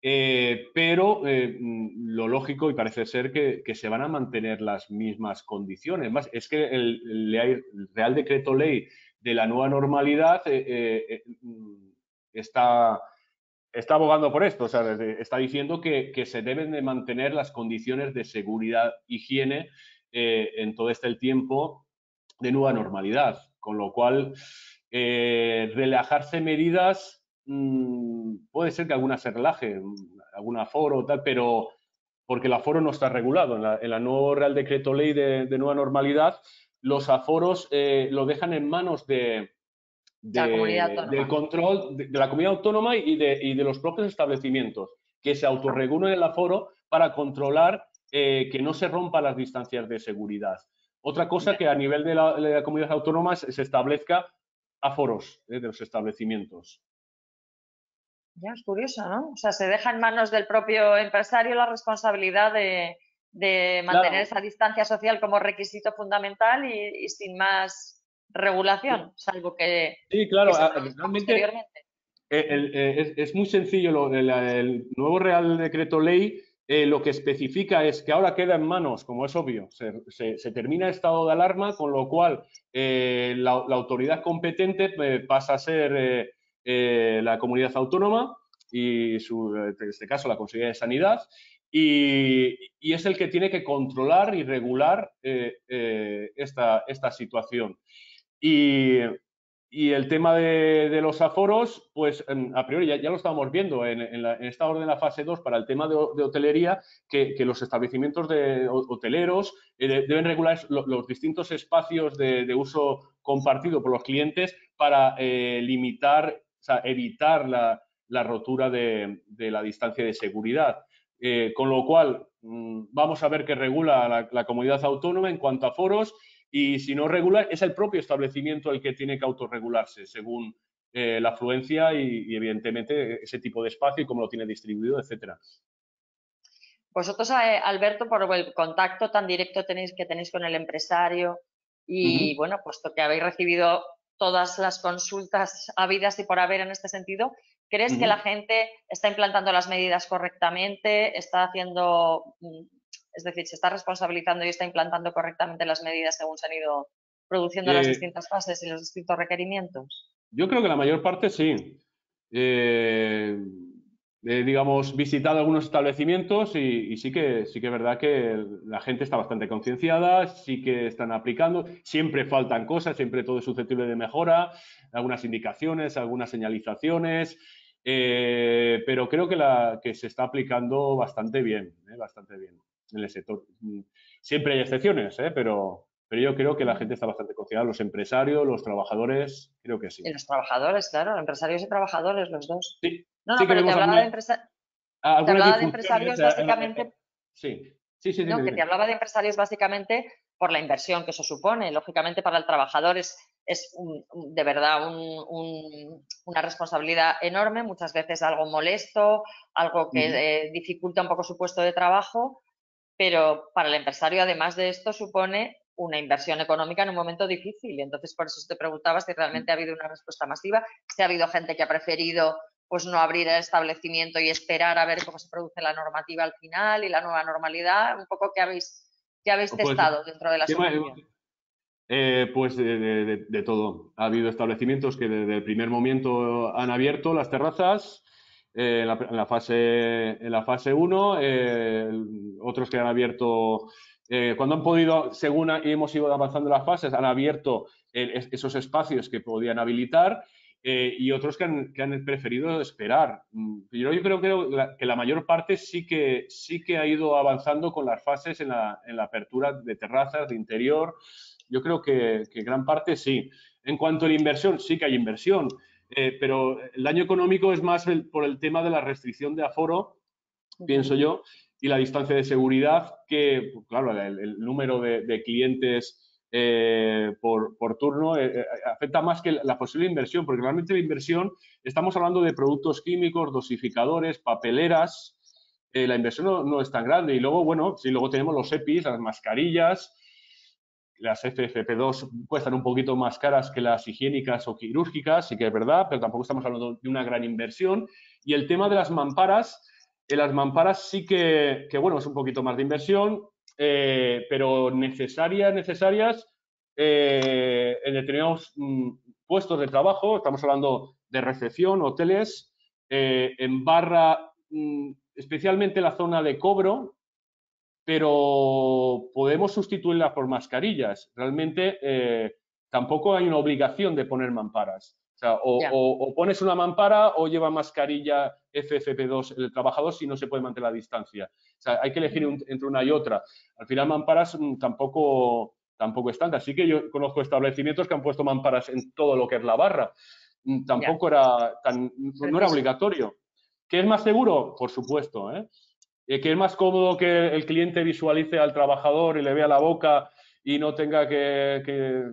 Pero lo lógico, y parece ser que se van a mantener las mismas condiciones. Más, es que el Real Decreto Ley de la nueva normalidad está, está abogando por esto, o sea, está diciendo que se deben de mantener las condiciones de seguridad, higiene en todo este tiempo de nueva normalidad, con lo cual relajarse medidas puede ser que alguna se relaje, algún aforo o tal, pero porque el aforo no está regulado. En la nuevo Real Decreto Ley de nueva normalidad, los aforos lo dejan en manos La comunidad del autónoma. control de la comunidad autónoma y de los propios establecimientos, que se Ajá. autorregulen el aforo para controlar que no se rompan las distancias de seguridad. Otra cosa Ya, que a nivel de la comunidad autónoma se establezca aforos de los establecimientos. ya es curioso, ¿no? O sea, se deja en manos del propio empresario la responsabilidad de mantener Claro, esa distancia social como requisito fundamental y sin más regulación, salvo sí, que claro, se produzca realmente posteriormente. es muy sencillo. El nuevo Real Decreto Ley lo que especifica es que ahora queda en manos, como es obvio, se termina el estado de alarma, con lo cual la autoridad competente pasa a ser la comunidad autónoma y, en este caso, la Consejería de Sanidad, y es el que tiene que controlar y regular esta situación. Y, y el tema de los aforos, pues a priori ya lo estábamos viendo en esta orden de la fase 2 para el tema de hotelería, que los establecimientos hoteleros deben regular los distintos espacios de uso compartido por los clientes para limitar, o sea, evitar la rotura de la distancia de seguridad. Con lo cual, vamos a ver qué regula la comunidad autónoma en cuanto a aforos, y si no regula, es el propio establecimiento el que tiene que autorregularse según la afluencia y, evidentemente, ese tipo de espacio y cómo lo tiene distribuido, etcétera. Vosotros, Alberto, por el contacto tan directo que tenéis con el empresario Uh -huh. y, bueno, puesto que habéis recibido todas las consultas habidas y por haber en este sentido, Uh ¿crees que la -huh. gente está implantando las medidas correctamente? ¿Está haciendo, es decir, se está responsabilizando y está implantando correctamente las medidas según se han ido produciendo las eh, distintas fases y los distintos requerimientos? Yo creo que la mayor parte sí. Eh, digamos, visitado algunos establecimientos y sí que es verdad que la gente está bastante concienciada, sí que están aplicando, siempre faltan cosas, siempre todo es susceptible de mejora, algunas indicaciones, algunas señalizaciones, pero creo que se está aplicando bastante bien en el sector. Siempre hay excepciones, pero yo creo que la gente está bastante concienciada, los empresarios, los trabajadores, creo que Y sí. los trabajadores, claro, empresarios y trabajadores, los dos. Sí, No, sí no, que pero vemos te algunas hablaba de disfunciones. empresarios básicamente. Sí, sí, sí, dime, No, que te dime. hablaba de empresarios básicamente por la inversión que eso supone. Lógicamente, para el trabajador es de verdad una responsabilidad enorme, muchas veces algo molesto, algo Uh -huh. que dificulta un poco su puesto de trabajo, pero para el empresario, además de esto, supone una inversión económica en un momento difícil. Entonces, por eso te preguntaba si realmente ha habido una respuesta masiva, si ha habido gente que ha preferido pues no abrir el establecimiento y esperar a ver cómo se produce la normativa al final y la nueva normalidad, un poco que habéis Pues, testado dentro de la tema, asociación. pues de todo. Ha habido establecimientos que desde el primer momento han abierto las terrazas en la fase 1, otros que han abierto cuando han podido, según hemos ido avanzando las fases, han abierto esos espacios que podían habilitar, y otros que han preferido esperar. Yo creo que la mayor parte sí que ha ido avanzando con las fases en la apertura de terrazas, de interior. Yo creo que gran parte sí. En cuanto a la inversión, sí que hay inversión, pero el daño económico es más por el tema de la restricción de aforo, pienso yo, y la distancia de seguridad, que, pues, claro, el número de clientes por turno afecta más que la posible inversión, porque realmente la inversión, estamos hablando de productos químicos, dosificadores, papeleras, la inversión no es tan grande. Y luego, bueno, sí, luego tenemos los EPIs, las mascarillas, las FFP2 cuestan un poquito más caras que las higiénicas o quirúrgicas, sí que es verdad, pero tampoco estamos hablando de una gran inversión. Y el tema de las mamparas sí bueno, es un poquito más de inversión, pero necesarias en determinados puestos de trabajo. Estamos hablando de recepción, hoteles, en barra, especialmente la zona de cobro, pero podemos sustituirla por mascarillas. Realmente tampoco hay una obligación de poner mamparas. O sea, o pones una mampara o lleva mascarilla FFP2 el trabajador si no se puede mantener la distancia. O sea, hay que elegir entre una y otra. Al final, mamparas tampoco están. Así que yo conozco establecimientos que han puesto mamparas en todo lo que es la barra. Tampoco no era obligatorio. ¿Qué es más seguro? Por supuesto, ¿eh? Que es más cómodo que el cliente visualice al trabajador y le vea la boca y no tenga que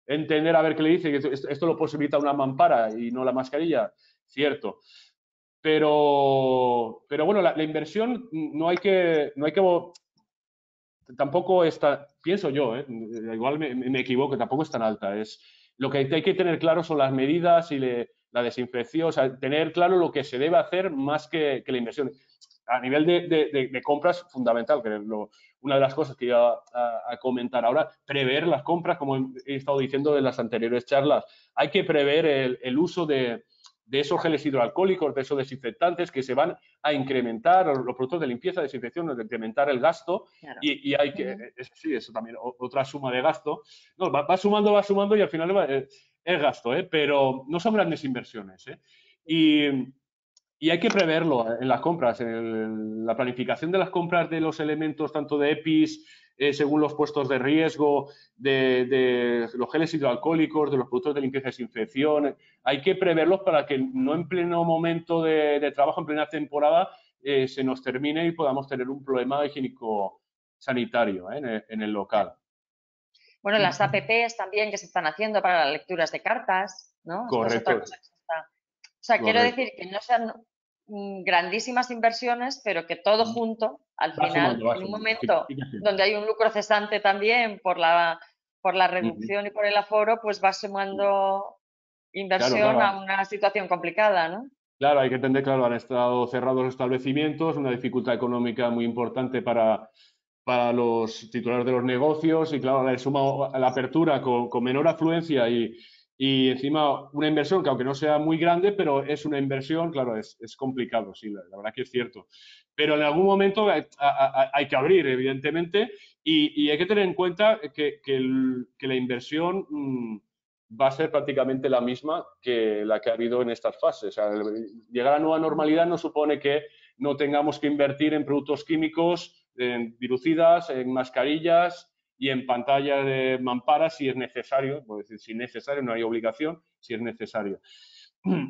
entender a ver qué le dice. Esto lo posibilita una mampara y no la mascarilla, cierto. Pero bueno, la inversión tampoco está, pienso yo, igual me equivoco, tampoco es tan alta. Lo que hay que tener claro son las medidas y la desinfección, o sea, tener claro lo que se debe hacer más que la inversión. A nivel de compras, fundamental, que es una de las cosas que iba a comentar ahora, prever las compras, como he estado diciendo en las anteriores charlas. Hay que prever el uso de esos geles hidroalcohólicos, de esos desinfectantes que se van a incrementar, los productos de limpieza, desinfección, de incrementar el gasto. Claro. Y hay que, eso también, otra suma de gasto. No, va sumando y al final es gasto, pero no son grandes inversiones. Y hay que preverlo en las compras, en la planificación de las compras de los elementos, tanto de EPIs, según los puestos de riesgo, de los geles hidroalcohólicos, de los productos de limpieza y desinfección. Hay que preverlos para que no en pleno momento de trabajo, en plena temporada, se nos termine y podamos tener un problema higiénico-sanitario en el local. Bueno, las APPs también que se están haciendo para las lecturas de cartas, ¿no? Correcto. Esto es otra cosa que se está... O sea, quiero decir que no sean grandísimas inversiones, pero que todo junto, al final, en un momento donde hay un lucro cesante también por la reducción y por el aforo, pues va sumando inversión a una situación complicada, ¿no? Claro, hay que entender, claro, han estado cerrados los establecimientos, una dificultad económica muy importante para los titulares de los negocios y, claro, le suma la apertura con menor afluencia y encima una inversión que, aunque no sea muy grande, pero es una inversión, claro, es complicado, sí, la verdad que es cierto. Pero en algún momento hay que abrir, evidentemente, y hay que tener en cuenta que la inversión va a ser prácticamente la misma que la que ha habido en estas fases. O sea, llegar a la nueva normalidad no supone que no tengamos que invertir en productos químicos, en virucidas, en mascarillas y en pantallas de mamparas si es necesario. Puedo decir, si es necesario, no hay obligación, si es necesario.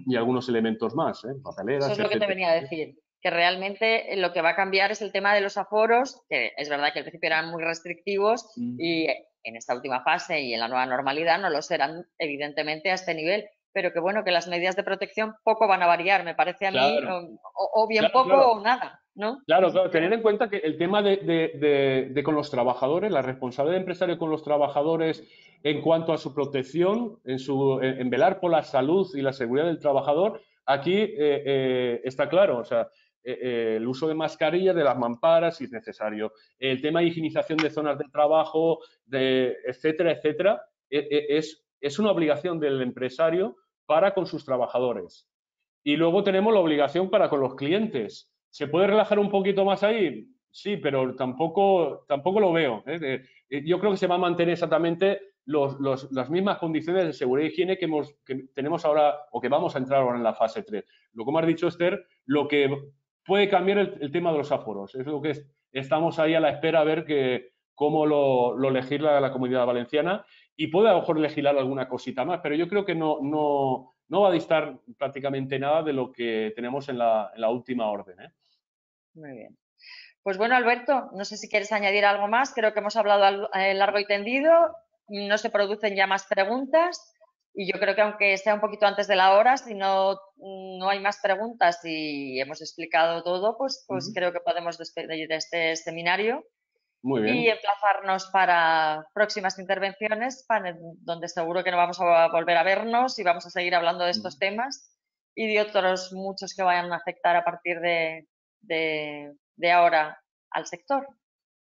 Y algunos elementos más, papeleras, eso es lo que te venía a decir, que realmente lo que va a cambiar es el tema de los aforos, que es verdad que al principio eran muy restrictivos y en esta última fase y en la nueva normalidad no lo serán evidentemente a este nivel, pero que bueno, que las medidas de protección poco van a variar, me parece a mí, o bien poco o nada, ¿no? Claro, tener en cuenta que el tema de con los trabajadores, la responsabilidad del empresario con los trabajadores en cuanto a su protección, en velar por la salud y la seguridad del trabajador, aquí está claro, o sea, el uso de mascarillas, de las mamparas, si es necesario, el tema de higienización de zonas de trabajo, etcétera, etcétera, es una obligación del empresario para con sus trabajadores. Y luego tenemos la obligación para con los clientes. ¿Se puede relajar un poquito más ahí? Sí, pero tampoco lo veo. Yo creo que se va a mantener exactamente las mismas condiciones de seguridad y higiene que tenemos ahora o que vamos a entrar ahora en la fase 3. Lo que me has dicho, Esther, lo que puede cambiar el tema de los aforos. Es lo que estamos ahí a la espera a ver cómo lo legisla la Comunidad Valenciana y puede a lo mejor legislar alguna cosita más, pero yo creo que no va a distar prácticamente nada de lo que tenemos en la última orden. Muy bien. Pues bueno, Alberto, no sé si quieres añadir algo más. Creo que hemos hablado largo y tendido. No se producen ya más preguntas. Y yo creo que aunque sea un poquito antes de la hora, si no hay más preguntas y hemos explicado todo, pues creo que podemos despedir este seminario. Muy y bien. emplazarnos para próximas intervenciones, donde seguro que no vamos a volver a vernos y vamos a seguir hablando de estos temas y de otros muchos que vayan a afectar a partir de ahora al sector.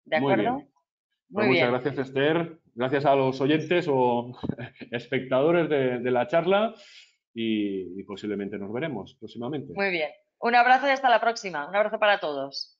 ¿De Muy acuerdo? bien. Pues Muy muchas bien, gracias, Esther. Gracias a los oyentes o espectadores de la charla y posiblemente nos veremos próximamente. muy bien. Un abrazo y hasta la próxima. Un abrazo para todos.